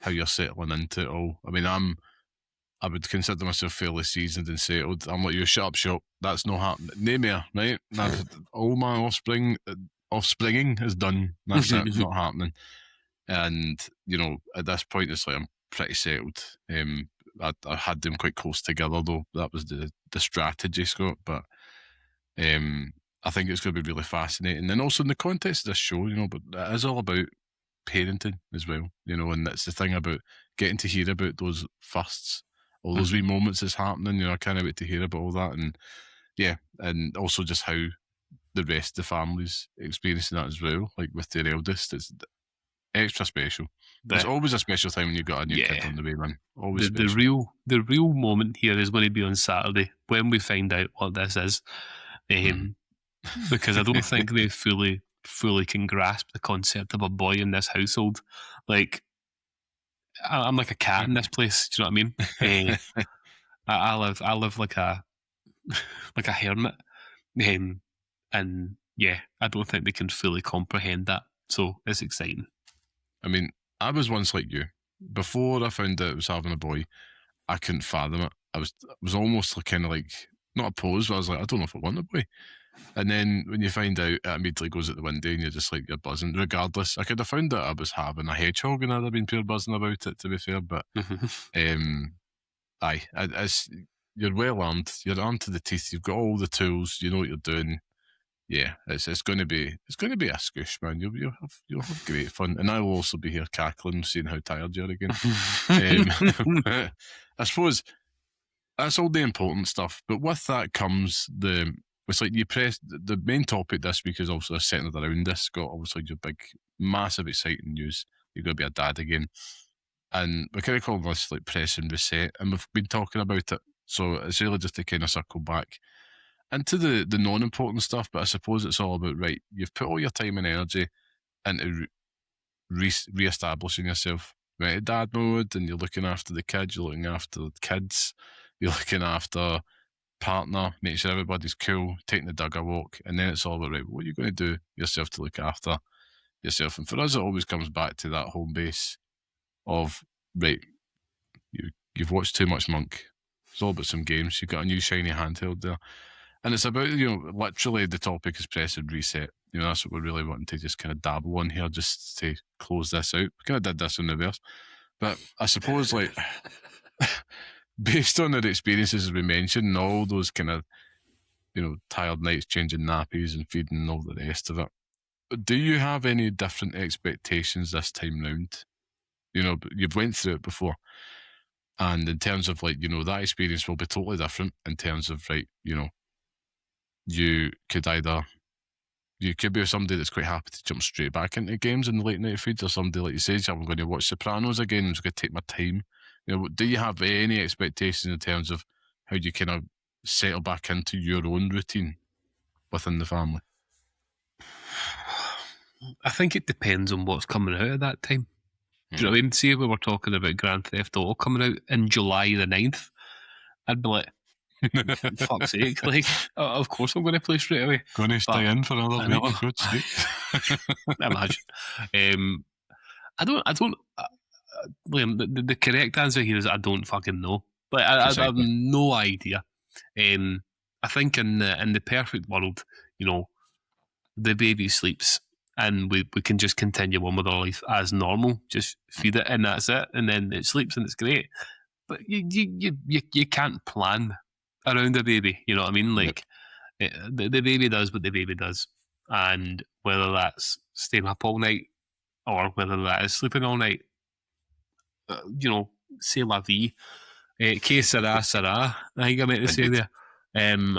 how you're settling into it all. I mean, I would consider myself fairly seasoned and settled. I'm like, you shut up shop. That's not happening. Name me, right? All my offspringing is done. That's it. It's not happening. And, you know, at this point, it's like I'm pretty settled. I had them quite close together, though. That was the strategy, Scott. But I think it's going to be really fascinating. And also in the context of this show, you know, but it is all about parenting as well, you know, and that's the thing about getting to hear about those firsts, all those wee moments that's happening, you know, I can't wait to hear about all that. And yeah, and also just how the rest of the family's experiencing that as well, like with their eldest. It's extra special. There's always a special time when you've got a new kid on the way, man. Always special. The real moment here is going to be on Saturday when we find out what this is. Because I don't think they fully can grasp the concept of a boy in this household. Like, I'm like a cat in this place. Do you know what I mean? I live like a hermit, and yeah, I don't think they can fully comprehend that. So it's exciting. I mean, I was once like you. Before I found out I was having a boy, I couldn't fathom it. I was almost like, kind of like, not opposed, but I was like, I don't know if I want a boy. And then when you find out, it immediately goes out the window and you're just like, you're buzzing. Regardless, I could have found out I was having a hedgehog and I'd have been pure buzzing about it, to be fair. But you're well armed. You're armed to the teeth. You've got all the tools. You know what you're doing. Yeah, it's going to be a scoosh, man. You'll have great fun, and I will also be here cackling, seeing how tired you are again. I suppose that's all the important stuff, but with that comes it's like you press the main topic this week is also centered around this. Got obviously your big, massive, exciting news. You're going to be a dad again, and we kind of call this like press and reset, and we've been talking about it. So it's really just to kind of circle back into the non-important stuff, but I suppose it's all about, right, you've put all your time and energy into re-establishing yourself, right, dad mode, and you're looking after the kids, you're looking after the kids, you're looking after partner, making sure everybody's cool, taking the dog a walk, and then it's all about, right, what are you going to do yourself to look after yourself? And for us, it always comes back to that home base of, right, you've watched too much Monk. It's all about some games. You've got a new shiny handheld there. And it's about, you know, literally the topic is press and reset. You know, that's what we're really wanting to just kind of dabble on here, just to close this out. We kind of did this in reverse. But I suppose, like, based on the experiences as we mentioned, and all those kind of, you know, tired nights changing nappies and feeding and all the rest of it, do you have any different expectations this time round? You know, you've went through it before. And in terms of, like, you know, that experience will be totally different in terms of, right, you know, you could be somebody that's quite happy to jump straight back into games in the late night feeds, or somebody like you said, I'm going to watch Sopranos again, I'm just going to take my time. You know, do you have any expectations in terms of how you kind of settle back into your own routine within the family? I think it depends on what's coming out at that time. Do you know what I mean? See if we were talking about Grand Theft Auto coming out in July the 9th, I'd be like, fuck's sake, like, of course I'm going to play straight away. Going to stay in for another week, for God's sake. Imagine. I don't. Liam, the correct answer here is I don't fucking know. Like, I have no idea. I think in the perfect world, you know, the baby sleeps and we can just continue on with our life as normal. Just feed it and that's it, and then it sleeps and it's great. But you can't plan around a baby. You know what I mean? Like, the baby does what the baby does, and whether that's staying up all night or whether that is sleeping all night, you know, c'est la vie. Que sera, sera, I think I meant to say there.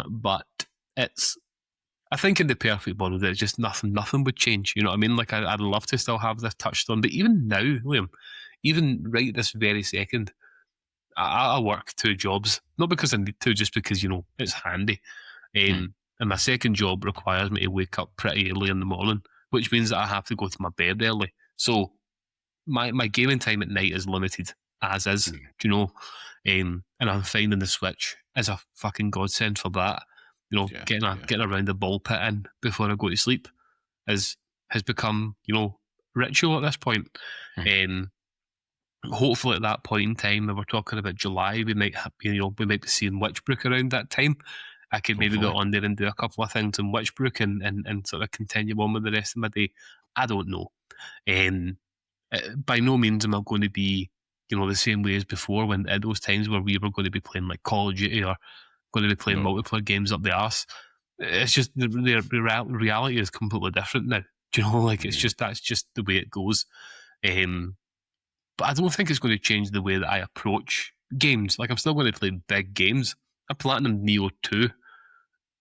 But it's, I think in the perfect world, it's just nothing would change. You know what I mean? Like, I'd love to still have this touchstone, but even now, Liam, even right this very second, I work 2 jobs, not because I need to, just because, you know, it's handy. And my second job requires me to wake up pretty early in the morning, which means that I have to go to my bed early. So my gaming time at night is limited, as is, do you know? And I'm finding the Switch is a fucking godsend for that. You know, getting around the ball pit in before I go to sleep has become, you know, ritual at this point. And hopefully at that point in time, if we're talking about July, we might be seeing Witchbrook around that time. I could maybe go on there and do a couple of things in Witchbrook and sort of continue on with the rest of my day. I don't know. By no means am I going to be, you know, the same way as before, when at those times where we were going to be playing like Call of Duty or going to be playing multiplayer games up the arse. It's just the reality is completely different now. Do you know, like, it's just, that's just the way it goes. But I don't think it's going to change the way that I approach games. Like, I'm still going to play big games. I platinumed Neo 2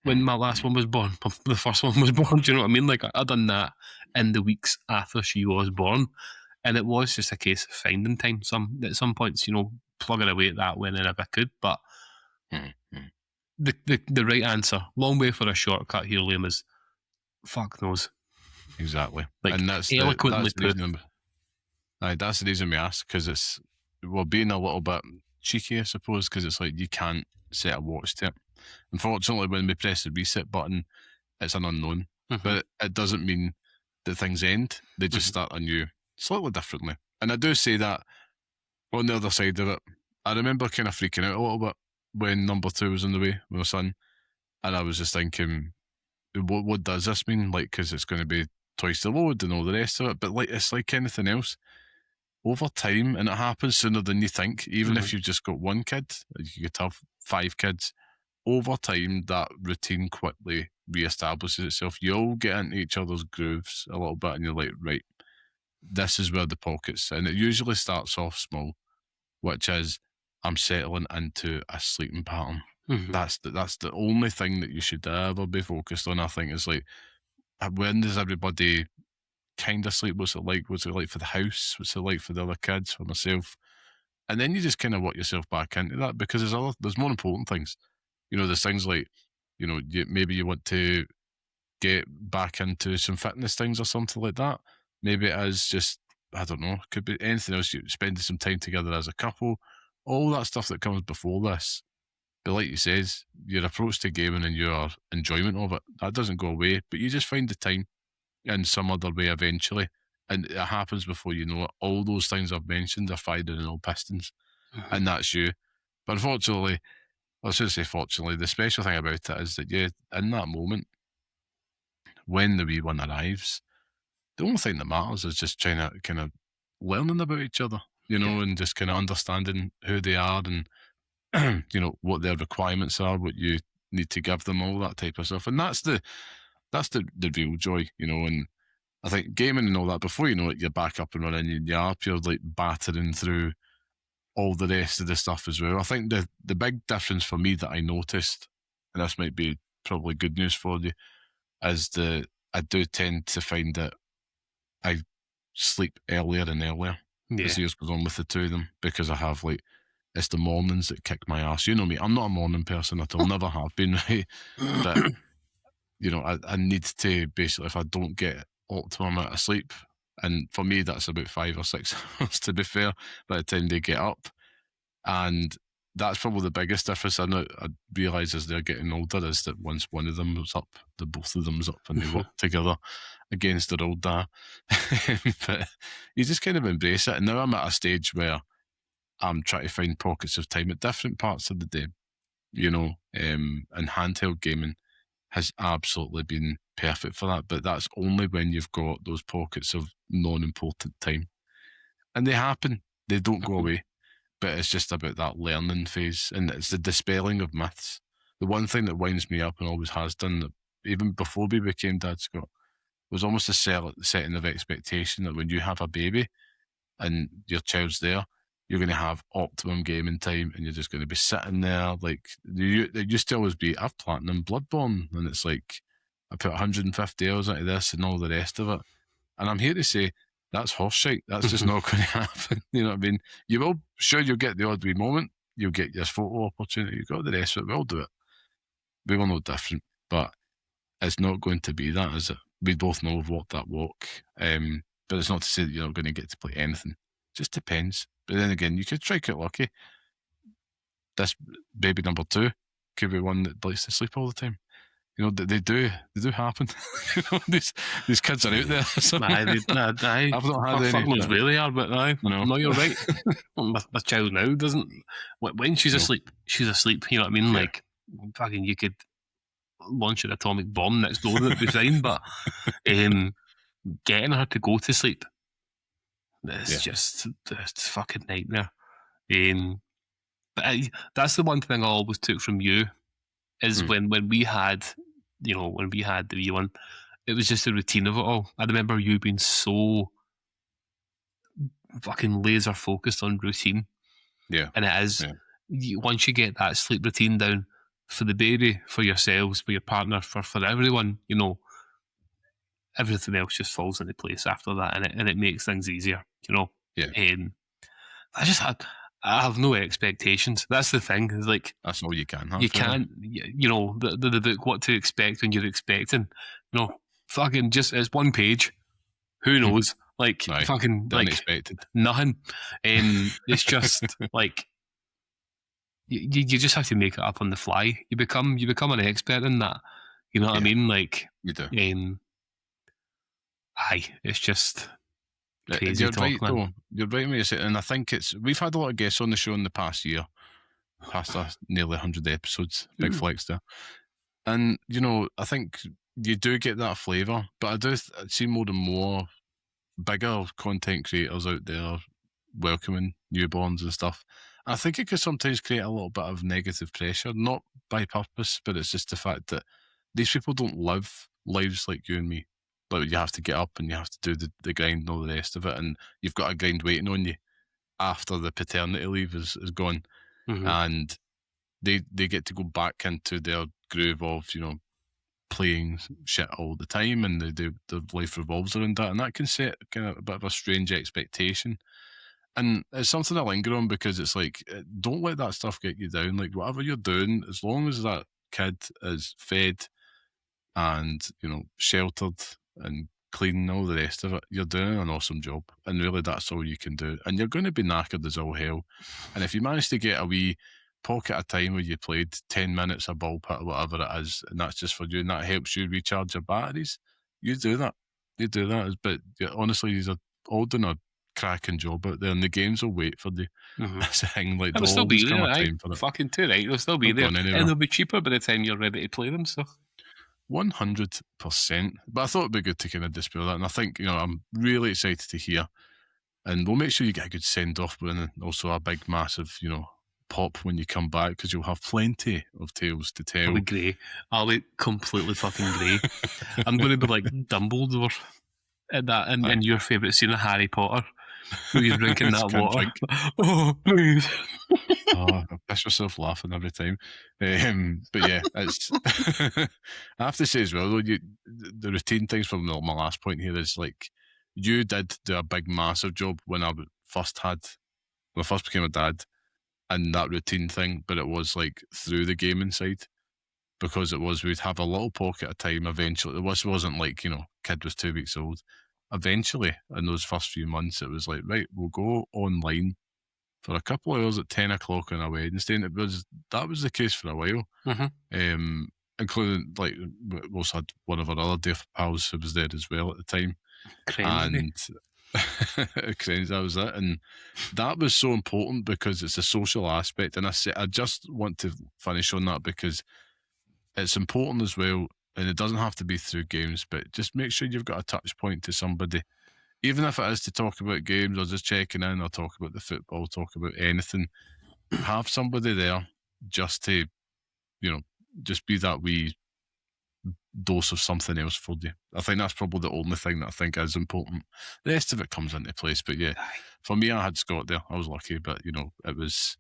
when my last one was born. The first one was born, do you know what I mean? Like, I done that in the weeks after she was born. And it was just a case of finding time. At some points, you know, plugging away at that whenever I could. But the right answer, long way for a shortcut here, Liam, is fuck knows. Exactly. Like, and that's eloquently put. That's the reason we ask, because we're being a little bit cheeky, I suppose, because it's like you can't set a watch to it. Unfortunately, when we press the reset button, it's an unknown. But it doesn't mean that things end. They just start anew, slightly differently. And I do say that on the other side of it, I remember kind of freaking out a little bit when number 2 was on the way with my son, and I was just thinking, what does this mean? Like, because it's going to be twice the load and all the rest of it. But like, it's like anything else. Over time, and it happens sooner than you think, even if you've just got one kid, you could have 5 kids. Over time, that routine quickly reestablishes itself. You all get into each other's grooves a little bit, and you're like, right, this is where the pocket's, and it usually starts off small, which is, I'm settling into a sleeping pattern. That's the only thing that you should ever be focused on. I think is like, when does everybody kind of sleep? What's it like? What's it like for the house? What's it like for the other kids? For myself? And then you just kind of work yourself back into that, because there's more important things. You know, there's things like, you know, maybe you want to get back into some fitness things or something like that. Maybe it is just, I don't know, could be anything else. You spending some time together as a couple, all that stuff that comes before this. But like you says, your approach to gaming and your enjoyment of it, that doesn't go away, but you just find the time in some other way eventually. And it happens before you know it. All those things I've mentioned are firing in all pistons. And that's you. But unfortunately, I should say fortunately, the special thing about it is that in that moment, when the wee one arrives, the only thing that matters is just trying to kind of learning about each other, you know, and just kind of understanding who they are and, you know, what their requirements are, what you need to give them, all that type of stuff. And that's the real joy, you know. And I think gaming and all that, before you know it, you're back up and running, and you're like battering through all the rest of the stuff as well. I think the big difference for me that I noticed, and this might be probably good news for you, is I do tend to find that I sleep earlier and earlier as years goes on with the 2 of them, because I have like, it's the mornings that kick my ass. You know me, I'm not a morning person at all, never have been, right? But, you know, I need to basically, if I don't get optimum amount of sleep, And for me, that's about 5 or 6 hours, to be fair, by the time they get up. And that's probably the biggest difference I realise as they're getting older, is that once one of them was up, the both of them's up and they work together against their old dad. But you just kind of embrace it. And now I'm at a stage where I'm trying to find pockets of time at different parts of the day, and handheld gaming has absolutely been perfect for that. But that's only when you've got those pockets of non-important time. And they happen. They don't go away. But it's just about that learning phase, and it's the dispelling of myths. The one thing that winds me up and always has done, even before we became Dad, Scott, was almost a setting of expectation that when you have a baby and your child's there, you're going to have optimum gaming time, and you're just going to be sitting there like it used to always be, I've platinum Bloodborne, and it's like I put 150 hours into this and all the rest of it, and I'm here to say, that's horseshit. That's just not going to happen. You know what I mean? You'll get the odd wee moment. You'll get your photo opportunity. You've got the rest of it. We'll do it. We will know different. But it's not going to be that, is it? We both know we've walked that walk. But it's not to say that you're not going to get to play anything. It just depends. But then again, you could try get lucky. This baby number 2 could be one that likes to sleep all the time. They do happen. These kids are out there. So. I've not had any. Really are, but no, you're right. My child now doesn't. When she's asleep, she's asleep. You know what I mean? Yeah. Like, fucking, you could launch an atomic bomb next door and it'd be fine. But getting her to go to sleep, it's just fucking nightmare. But that's the one thing I always took from you. Is when we had, when we had the wee one, it was just the routine of it all. I remember you being so fucking laser focused on routine. Yeah. And it is, once you get that sleep routine down for the baby, for yourselves, for your partner, for everyone, everything else just falls into place after that, and it makes things easier, Yeah. I have no expectations. That's the thing. It's like, that's all you can have. You can't, the book, What to Expect When You're Expecting. Fucking just, it's one page. Who knows? Like, fucking, like, unexpected. Nothing. It's just, like, you just have to make it up on the fly. You become an expert in that. You know what I mean? Like, you do. It's just... crazy You're talk, right, man. though. You're right when you say it, and I think we've had a lot of guests on the show in the past year, past nearly 100 episodes. Big flex there. And I think you do get that flavour, but I do see more and more bigger content creators out there welcoming newborns and stuff. I think it could sometimes create a little bit of negative pressure, not by purpose, but it's just the fact that these people don't live lives like you and me. Like, you have to get up and you have to do the grind and all the rest of it, and you've got a grind waiting on you after the paternity leave is gone. And they get to go back into their groove of playing shit all the time, and their life revolves around that, and that can set kind of a bit of a strange expectation. And it's something I linger on, because it's like, don't let that stuff get you down. Like, whatever you're doing, as long as that kid is fed and sheltered and clean and all the rest of it, you're doing an awesome job. And really, that's all you can do. And you're going to be knackered as all hell. And if you manage to get a wee pocket of time where you played 10 minutes of ball pit or whatever it is, and that's just for you, and that helps you recharge your batteries, you do that. But honestly, you're all doing a cracking job out there, and the games will wait for you. That's the thing. Like, they'll still be there, time for it. Fucking too right. They'll still be there, and they'll be cheaper by the time you're ready to play them. So 100%. But I thought it'd be good to kind of dispel that, and I think I'm really excited to hear, and we'll make sure you get a good send off, but then also a big massive pop when you come back, because you'll have plenty of tales to tell. I'll be grey. I'll be completely fucking grey. I'm going to be like Dumbledore in that, and your favourite scene of Harry Potter, where you're drinking that water. Oh, please. I piss myself laughing every time. But yeah, it's I have to say as well, though, the routine things from my last point here is, like, you did do a big massive job when I first became a dad, and that routine thing, but it was like through the gaming side, because we'd have a little pocket of time eventually. This wasn't like, kid was 2 weeks old eventually, in those first few months, it was like, right, we'll go online for a couple of hours at 10 o'clock on a Wednesday, and that was the case for a while. Including, like, we also had one of our other dear pals who was there as well at the time. And that was it. And that was so important because it's a social aspect. And I just want to finish on that because it's important as well. And it doesn't have to be through games, but just make sure you've got a touch point to somebody, even if it is to talk about games or just checking in or talk about the football, talk about anything. Have somebody there just to, just be that wee dose of something else for you. I think that's probably the only thing that I think is important. The rest of it comes into place. But yeah, for me, I had Scott there. I was lucky, but it was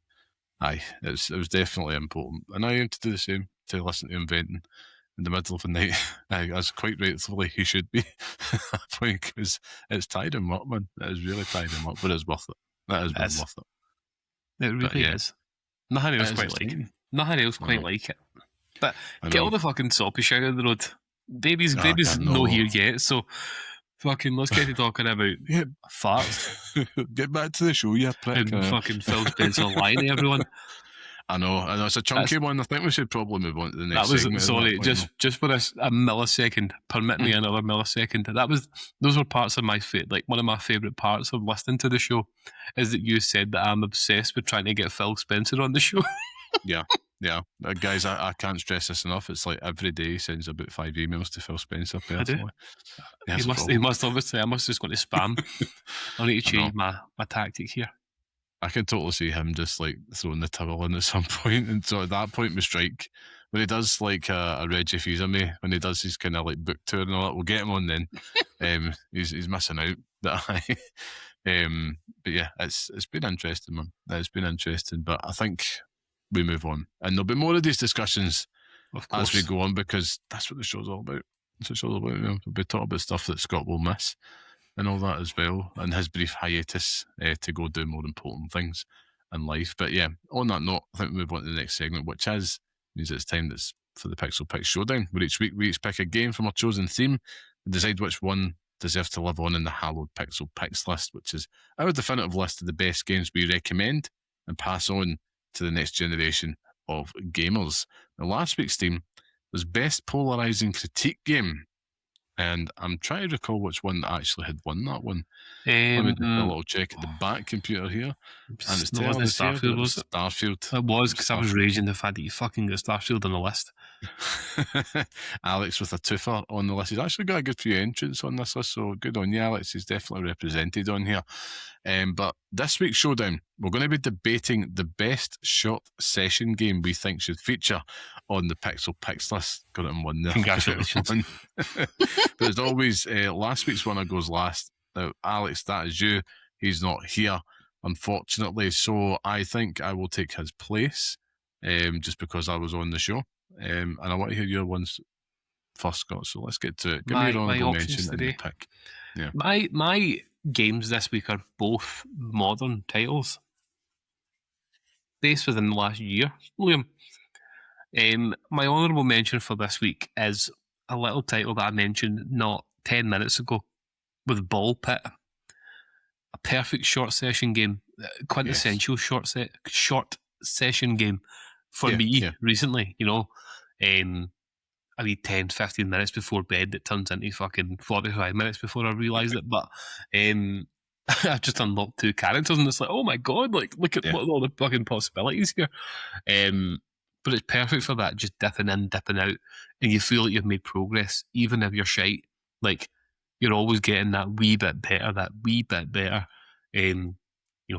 definitely important. And I aim to do the same, to listen to him venting in the middle of the night, as quite rightfully he should be, because it's tied him up, man. It has really tied him up, but it's worth it. That is worth it. It really is. Nothing else quite like it. Nothing else quite like it. But get all the fucking soppy shit out of the road. Baby's not here yet, so fucking let's get to talking about farts. Get back to the show, you prick. And fucking Phil Spencer lying to everyone. I know, it's a chunky one. I think we should probably move on to the next segment. Sorry, just for a millisecond, permit me another millisecond. Those were parts of my one of my favourite parts of listening to the show is that you said that I'm obsessed with trying to get Phil Spencer on the show. Yeah. Guys, I can't stress this enough. It's like every day he sends about 5 emails to Phil Spencer personally. He must obviously. I must just go to spam. I need to change my tactic here. I can totally see him just like throwing the towel in at some point, and so at that point we strike. When he does like a Reggie Fils-Aimé, when he does his kind of like book tour and all that, we'll get him on then. He's missing out. But yeah, it's been interesting, man. It's been interesting, but I think we move on, and there'll be more of these discussions as we go on, because that's what the show's all about. That's what the show's all about. We'll be talking about stuff that Scott will miss and all that as well, and his brief hiatus to go do more important things in life. But yeah, on that note, I think we move on to the next segment, which means it's time for the Pixel Picks Showdown, where each week we each pick a game from our chosen theme and decide which one deserves to live on in the hallowed Pixel Picks list, which is our definitive list of the best games we recommend and pass on to the next generation of gamers. Now, last week's theme was Best Polarizing Critique Game, and I'm trying to recall which one that actually had won that one. Let me do a little check at the back computer here. And it's telling us Starfield, was it? Starfield. It was, because I was raging the fact that you fucking got Starfield on the list. Alex with a twofer on the list. He's actually got a good few entrants on this list, so good on you, Alex. He's definitely represented on here. But this week's showdown, we're going to be debating the best short session game we think should feature on the Pixel Picks list. Got it in one there. Congratulations. But as always, last week's winner goes last. Now, Alex, that is you. He's not here, unfortunately, so I think I will take his place, just because I was on the show. And I want to hear your ones first, Scott, so let's get to it. Give me your honourable mention and your pick. Yeah. My games this week are both modern titles, based within the last year, Liam. My honourable mention for this week is a little title that I mentioned not 10 minutes ago, with Ball Pit. A perfect short session game, quintessential short session game for me recently, I need 10, 15 minutes before bed that turns into fucking 45 minutes before I realise it. But I've just unlocked 2 characters and it's like, oh my god, like look at what all the fucking possibilities here. But it's perfect for that, just dipping in, dipping out, and you feel like you've made progress, even if you're shite. Like, you're always getting that wee bit better,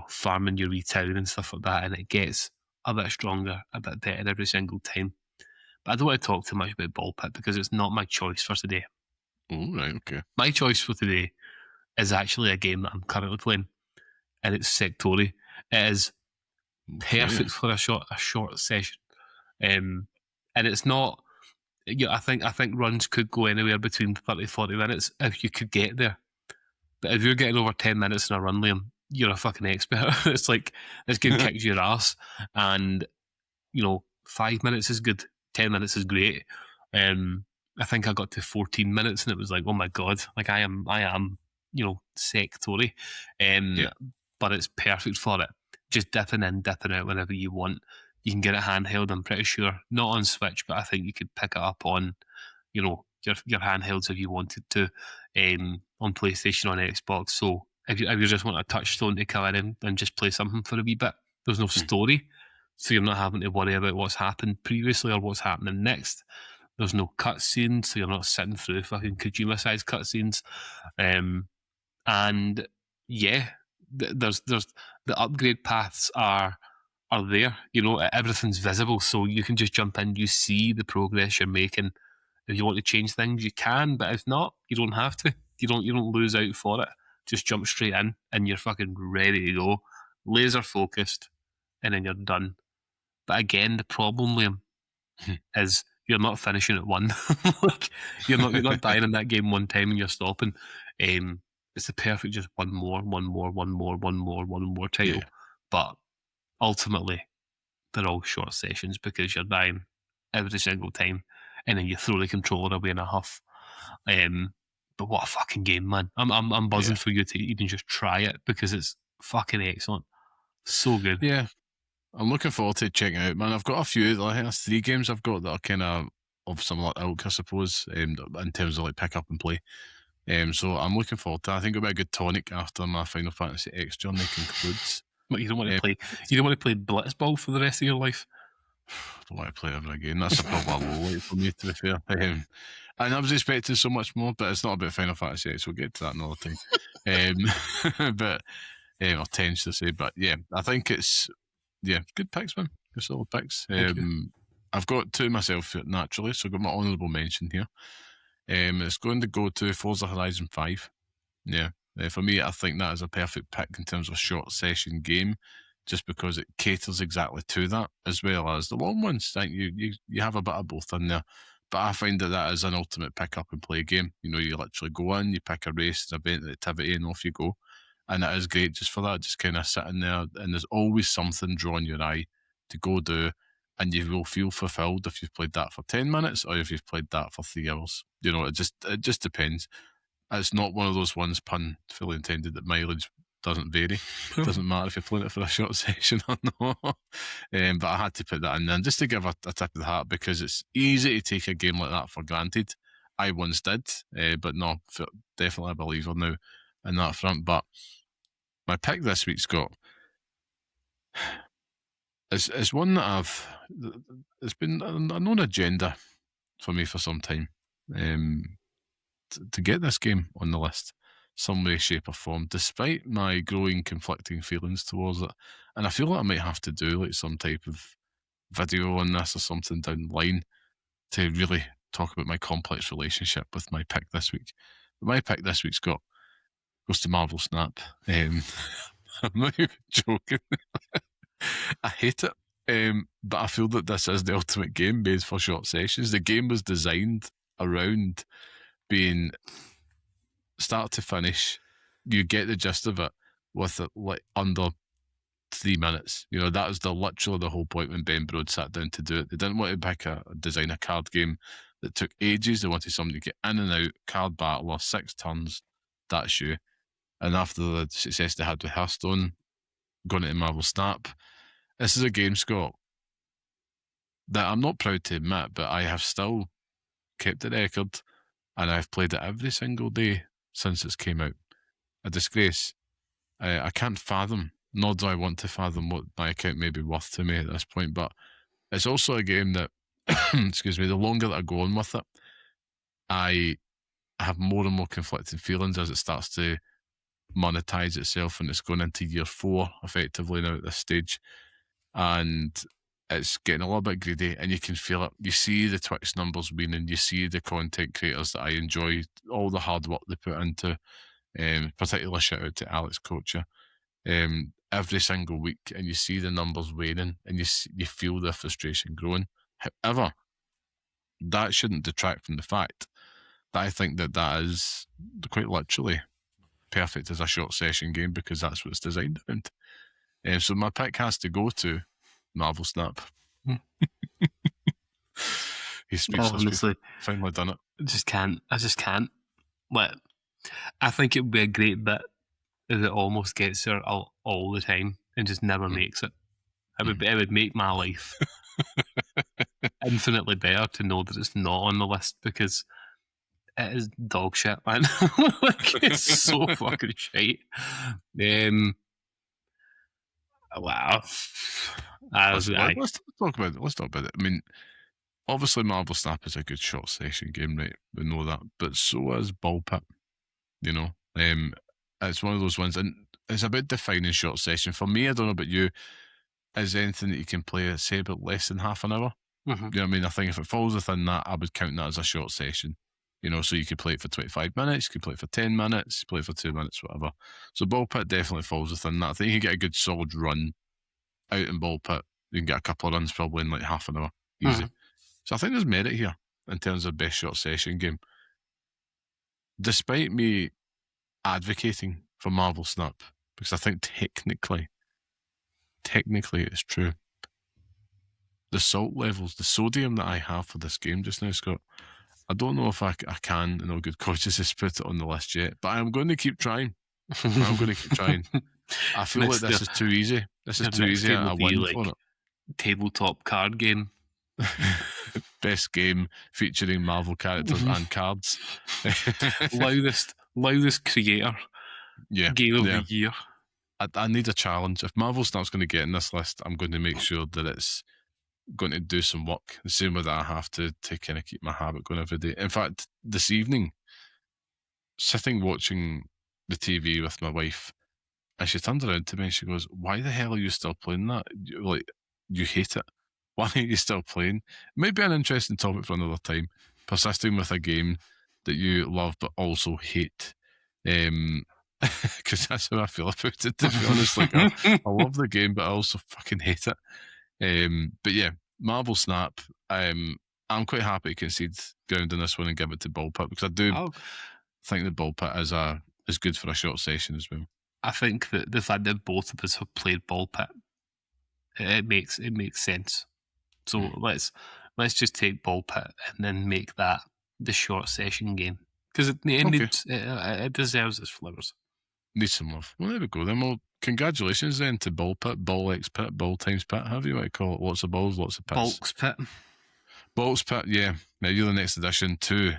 farming your wee town and stuff like that, and it gets a bit stronger, a bit better every single time. But I don't want to talk too much about Ball Pit because it's not my choice for today. Oh, right, okay. My choice for today is actually a game that I'm currently playing, and it's Sectori. It is perfect for a short session, and it's not. I think runs could go anywhere between 30-40 minutes if you could get there. But if you're getting over 10 minutes in a run, Liam, you're a fucking expert. It's like this game kicks your ass, and 5 minutes is good, 10 minutes is great. I think I got to 14 minutes and it was like, oh my god, like I am sectory. But it's perfect for it. Just dipping in, dipping out whenever you want. You can get it handheld, I'm pretty sure. Not on Switch, but I think you could pick it up on, your handhelds if you wanted to, on PlayStation, on Xbox. So if you just want a touchstone to come in and just play something for a wee bit, there's no story. So you're not having to worry about what's happened previously or what's happening next. There's no cutscenes, so you're not sitting through fucking Kojima-sized cutscenes. And yeah, there's the upgrade paths are there. Everything's visible, so you can just jump in. You see the progress you're making. If you want to change things, you can, but if not, you don't have to. You don't lose out for it. Just jump straight in, and you're fucking ready to go, laser focused, and then you're done. But again, the problem, Liam, is you're not finishing at one. Like, you're not dying in that game one time and you're stopping. It's the perfect just one more title. Yeah. But ultimately, they're all short sessions because you're dying every single time, and then you throw the controller away in a huff. But what a fucking game, man! I'm buzzing for you to even just try it because it's fucking excellent. So good. Yeah. I'm looking forward to checking it out, man. I've got a few. I think there's 3 games I've got that are kind of similar ilk, I suppose, in terms of like pick up and play. So I'm looking forward to it. I think it'll be a good tonic after my Final Fantasy X journey concludes. But you don't want to play. You don't want to play Blitzball for the rest of your life. I don't want to play it ever again. That's probably a low light for me, to be fair. And I was expecting so much more, but it's not about Final Fantasy X. We'll get to that another time. But or tends to say, but yeah, I think it's good picks, man. Good solid picks. I've got 2 myself naturally, so I've got my honourable mention here. It's going to go to Forza Horizon 5. Yeah. For me, I think that is a perfect pick in terms of a short session game, just because it caters exactly to that, as well as the long ones. I think you have a bit of both in there. But I find that is an ultimate pick up and play game. You literally go in, you pick a race, an event, an activity, and off you go. And it is great just for that, just kind of sitting there, and there's always something drawing your eye to go do, and you will feel fulfilled if you've played that for 10 minutes or if you've played that for 3 hours. It just depends. It's not one of those ones, pun fully intended, that mileage doesn't vary. It doesn't matter if you're playing it for a short session or not. But I had to put that in there just to give a tip of the hat, because it's easy to take a game like that for granted. I once did, but no, definitely a believer now in that front. But my pick this week's got it's one that it's been a known agenda for me for some time, to get this game on the list some way, shape or form, despite my growing conflicting feelings towards it. And I feel like I might have to do like some type of video on this or something down the line to really talk about my complex relationship with my pick this week. But my pick this week's goes to Marvel Snap. I'm not even joking. I hate it. But I feel that this is the ultimate game made for short sessions. The game was designed around being start to finish. You get the gist of it with it like under 3 minutes. That was literally the whole point when Ben Brode sat down to do it. They didn't want to design a card game that took ages. They wanted somebody to get in and out, card battler, 6 turns, that's you. And after the success they had with Hearthstone, going into Marvel Snap, this is a game, Scott, that I'm not proud to admit, but I have still kept the record, and I've played it every single day since it's came out. A disgrace. I can't fathom, nor do I want to fathom what my account may be worth to me at this point, but it's also a game that, excuse me, the longer that I go on with it, I have more and more conflicting feelings as it starts to monetize itself, and it's going into year 4 effectively now at this stage, and it's getting a little bit greedy, and you can feel it. You see the Twitch numbers winning, you see the content creators that I enjoy, all the hard work they put into, particularly shout out to Alex Kocher, every single week, and you see the numbers waning, and you feel the frustration growing. However, that shouldn't detract from the fact that I think that is quite literally perfect as a short session game, because that's what it's designed around. So my pick has to go to Marvel Snap. He speaks. Honestly, finally done it. I just can't. I think it would be a great bit if it almost gets there all the time and just never makes it. It would make my life infinitely better to know that it's not on the list, because it is dog shit, man. Like, it's so fucking shite. Wow. Let's talk about it. Let's talk about it. I mean, obviously, Marvel Snap is a good short session game, right? We know that, but so is Ball Pit. You know, it's one of those ones, and it's about defining short session. For me, I don't know about you, is anything that you can play, say, about less than half an hour. Mm-hmm. You know what I mean? I think if it falls within that, I would count that as a short session. You know, so you could play it for 25 minutes, you could play it for 10 minutes, play it for 2 minutes, whatever. So Ball Pit definitely falls within that. I think you can get a good solid run out in Ball Pit. You can get a couple of runs probably in like half an hour. Easy. So I think there's merit here in terms of best short session game. Despite me advocating for Marvel Snap, because I think technically it's true. The salt levels, the sodium that I have for this game just now, Scott, I don't know if I can, in all good conscience, put it on the list yet, but I'm going to keep trying. I'm going to keep trying. I feel like this is too easy. This is too easy. I win like for it. Tabletop card game. Best game featuring Marvel characters and cards. loudest creator. Yeah. Game of the year. I need a challenge. If Marvel Snap's going to get in this list, I'm going to make sure that it's going to do some work. The same way that I have to kind of keep my habit going every day. In fact, this evening, sitting watching the TV with my wife, and she turned around to me and she goes, "Why the hell are you still playing that? Like, you hate it. Why are you still playing?" Maybe an interesting topic for another time. Persisting with a game that you love but also hate. Because that's how I feel about it, to be honest. Like, I love the game, but I also fucking hate it. But yeah, Marvel Snap, I'm quite happy to concede ground in this one and give it to Ball Pit, because I do think that Ball Pit is good for a short session as well. I think that the fact that both of us have played Ball Pit, it makes sense. So let's just take Ball Pit and then make that the short session game, because it deserves its flowers. Needs some love. Well, there we go then. Well, congratulations then to Ball Pit, Ball X Pit, Ball times Pit, however you want to call it. Lots of balls, lots of pits. Bulks Pit. Bulks Pit, yeah. Now you're the next addition to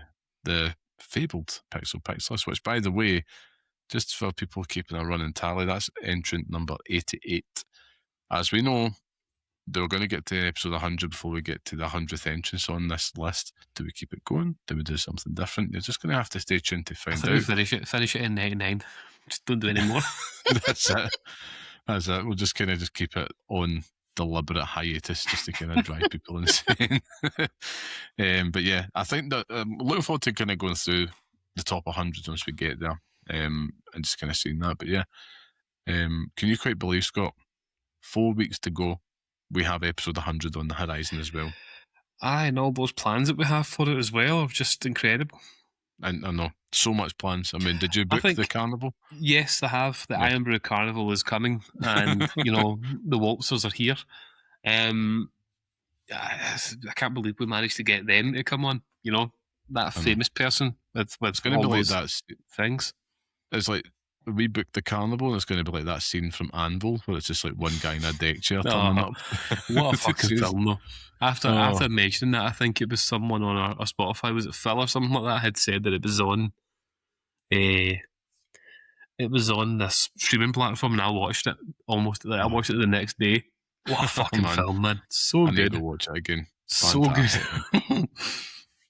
the fabled Pixel Picks list, which, by the way, just for people keeping a running tally, that's entrant number 88. As we know, they were going to get to episode 100 before we get to the 100th entrance on this list. Do we keep it going? Do we do something different? You're just going to have to stay tuned to find out. We finish it in 99. Just don't do any more. That's it. We'll just kind of keep it on deliberate hiatus just to kind of drive people insane. But yeah, I think that looking forward to kind of going through the top 100 once we get there, and just kind of seeing that. But yeah, can you quite believe, Scott, 4 weeks to go, we have episode 100 on the horizon as well. Aye, and all those plans that we have for it as well are just incredible. And I know, so much plans. I mean, did you book the carnival? Yes, I have. The Iron Brew Carnival is coming, and the waltzers are here. I can't believe we managed to get them to come on. That famous person with it's going to be like that things. It's like we booked the carnival, and it's going to be like that scene from Anvil where it's just like one guy in a deck chair turning up. What a fucking film, though. After mentioning that, I think it was someone on our Spotify, was it Phil or something like that, had said that it was on this streaming platform, and I watched it I watched it the next day. What a fucking film, man. So good. I need to watch it again. Fantastic. So good.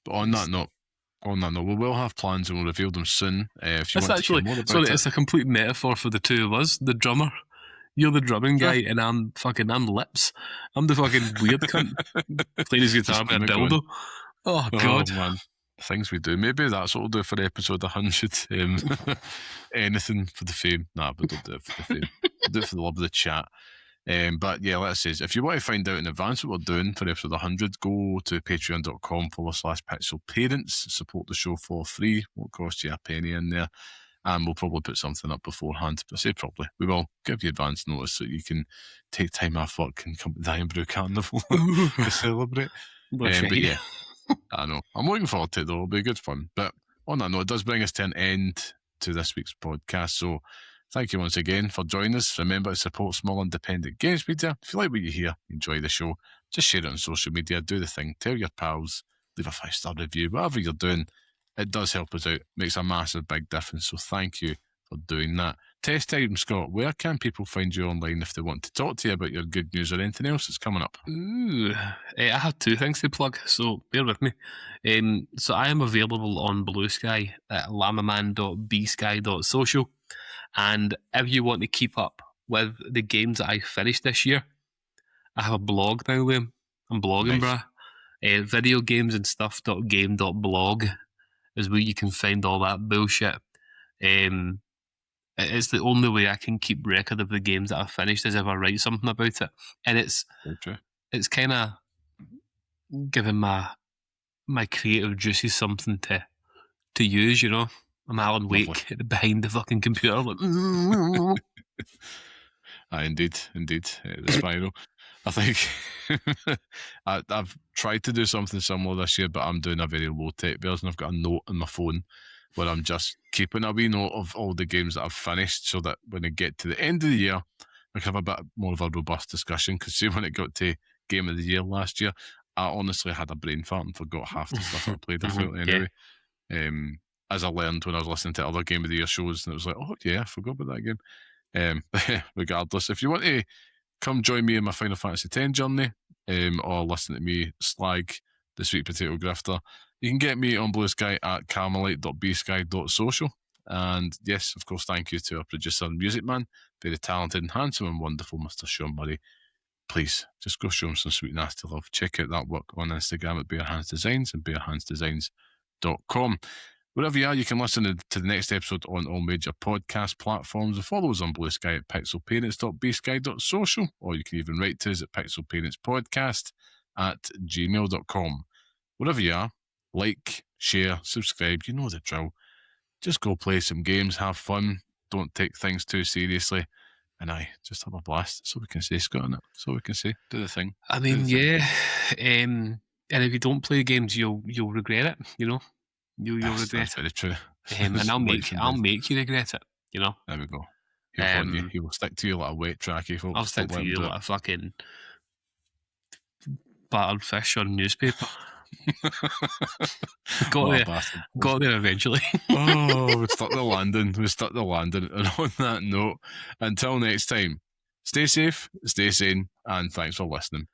But on that note, we will have plans and we'll reveal them soon. If you That's want actually, to hear more about it's a complete metaphor for the two of us. The drummer, you're the drumming guy, and I'm Lips. I'm the fucking weird cunt playing his guitar with a dildo. Oh god, man, things we do. Maybe that's what we'll do for episode 100. Anything for the fame. Nah, but don't do it for the fame. We'll do it for the love of the chat. But yeah, let's say, if you want to find out in advance what we're doing for episode 100, go to patreon.com/Pixel Parents. Support the show for free. Won't cost you a penny in there. And we'll probably put something up beforehand. But I say probably. We will give you advance notice so you can take time off work and come to the Iron Brew Carnival to celebrate. But yeah, I know. I'm looking forward to it though. It'll be good fun. But on that note, it does bring us to an end to this week's podcast. So thank you once again for joining us. Remember to support small independent games media. If you like what you hear, enjoy the show, just share it on social media, do the thing, tell your pals, leave a 5-star review, whatever you're doing. It does help us out, makes a massive big difference. So thank you for doing that. Test time, Scott. Where can people find you online if they want to talk to you about your good news or anything else that's coming up? I have 2 things to plug, so bear with me. So I am available on Blue Sky at lamaman.bsky.social. And if you want to keep up with the games that I finished this year, I have a blog now, Liam. I'm blogging, Nice. brah. Video games and stuff.game.blog is where you can find all that bullshit. It's the only way I can keep record of the games that I've finished is if I write something about it. And it's kind of giving my creative juices something to use, you know. I'm Alan Wake behind the fucking computer. Like, indeed. The spiral. I think I've tried to do something similar this year, but I'm doing a very low-tech version. I've got a note on my phone where I'm just keeping a wee note of all the games that I've finished so that when I get to the end of the year, I can have a bit more of a robust discussion. Because see, when it got to Game of the Year last year, I honestly had a brain fart and forgot half the stuff I played. I felt anyway. As I learned when I was listening to other Game of the Year shows, and it was like, oh yeah, I forgot about that game. Regardless, if you want to come join me in my Final Fantasy X journey, or listen to me slag the Sweet Potato Grifter, you can get me on Blue Sky at carmelite.bsky.social. And yes, of course, thank you to our producer and music man, very talented, handsome and wonderful Mr. Sean Murray. Please, just go show him some sweet nasty love. Check out that work on Instagram at Bare Hands Designs and barehandsdesigns.com. Wherever you are, you can listen to the next episode on all major podcast platforms and follow us on Blue Sky at pixelparents.bsky.social, or you can even write to us at pixelparentspodcast@gmail.com. Wherever you are, like, share, subscribe, you know the drill. Just go play some games, have fun, don't take things too seriously, and just have a blast. That's all we can say, Scott, innit? That's all we can say. Do the thing. I mean, yeah. And if you don't play games, you'll regret it, you know? You'll regret it. That's very true. And I'll make you regret it, you know? There we go. He will stick to you like a wet tracky, folks. I'll stick to you like a fucking battered fish on newspaper. got there eventually. We stuck the landing. And on that note, until next time, stay safe, stay sane, and thanks for listening.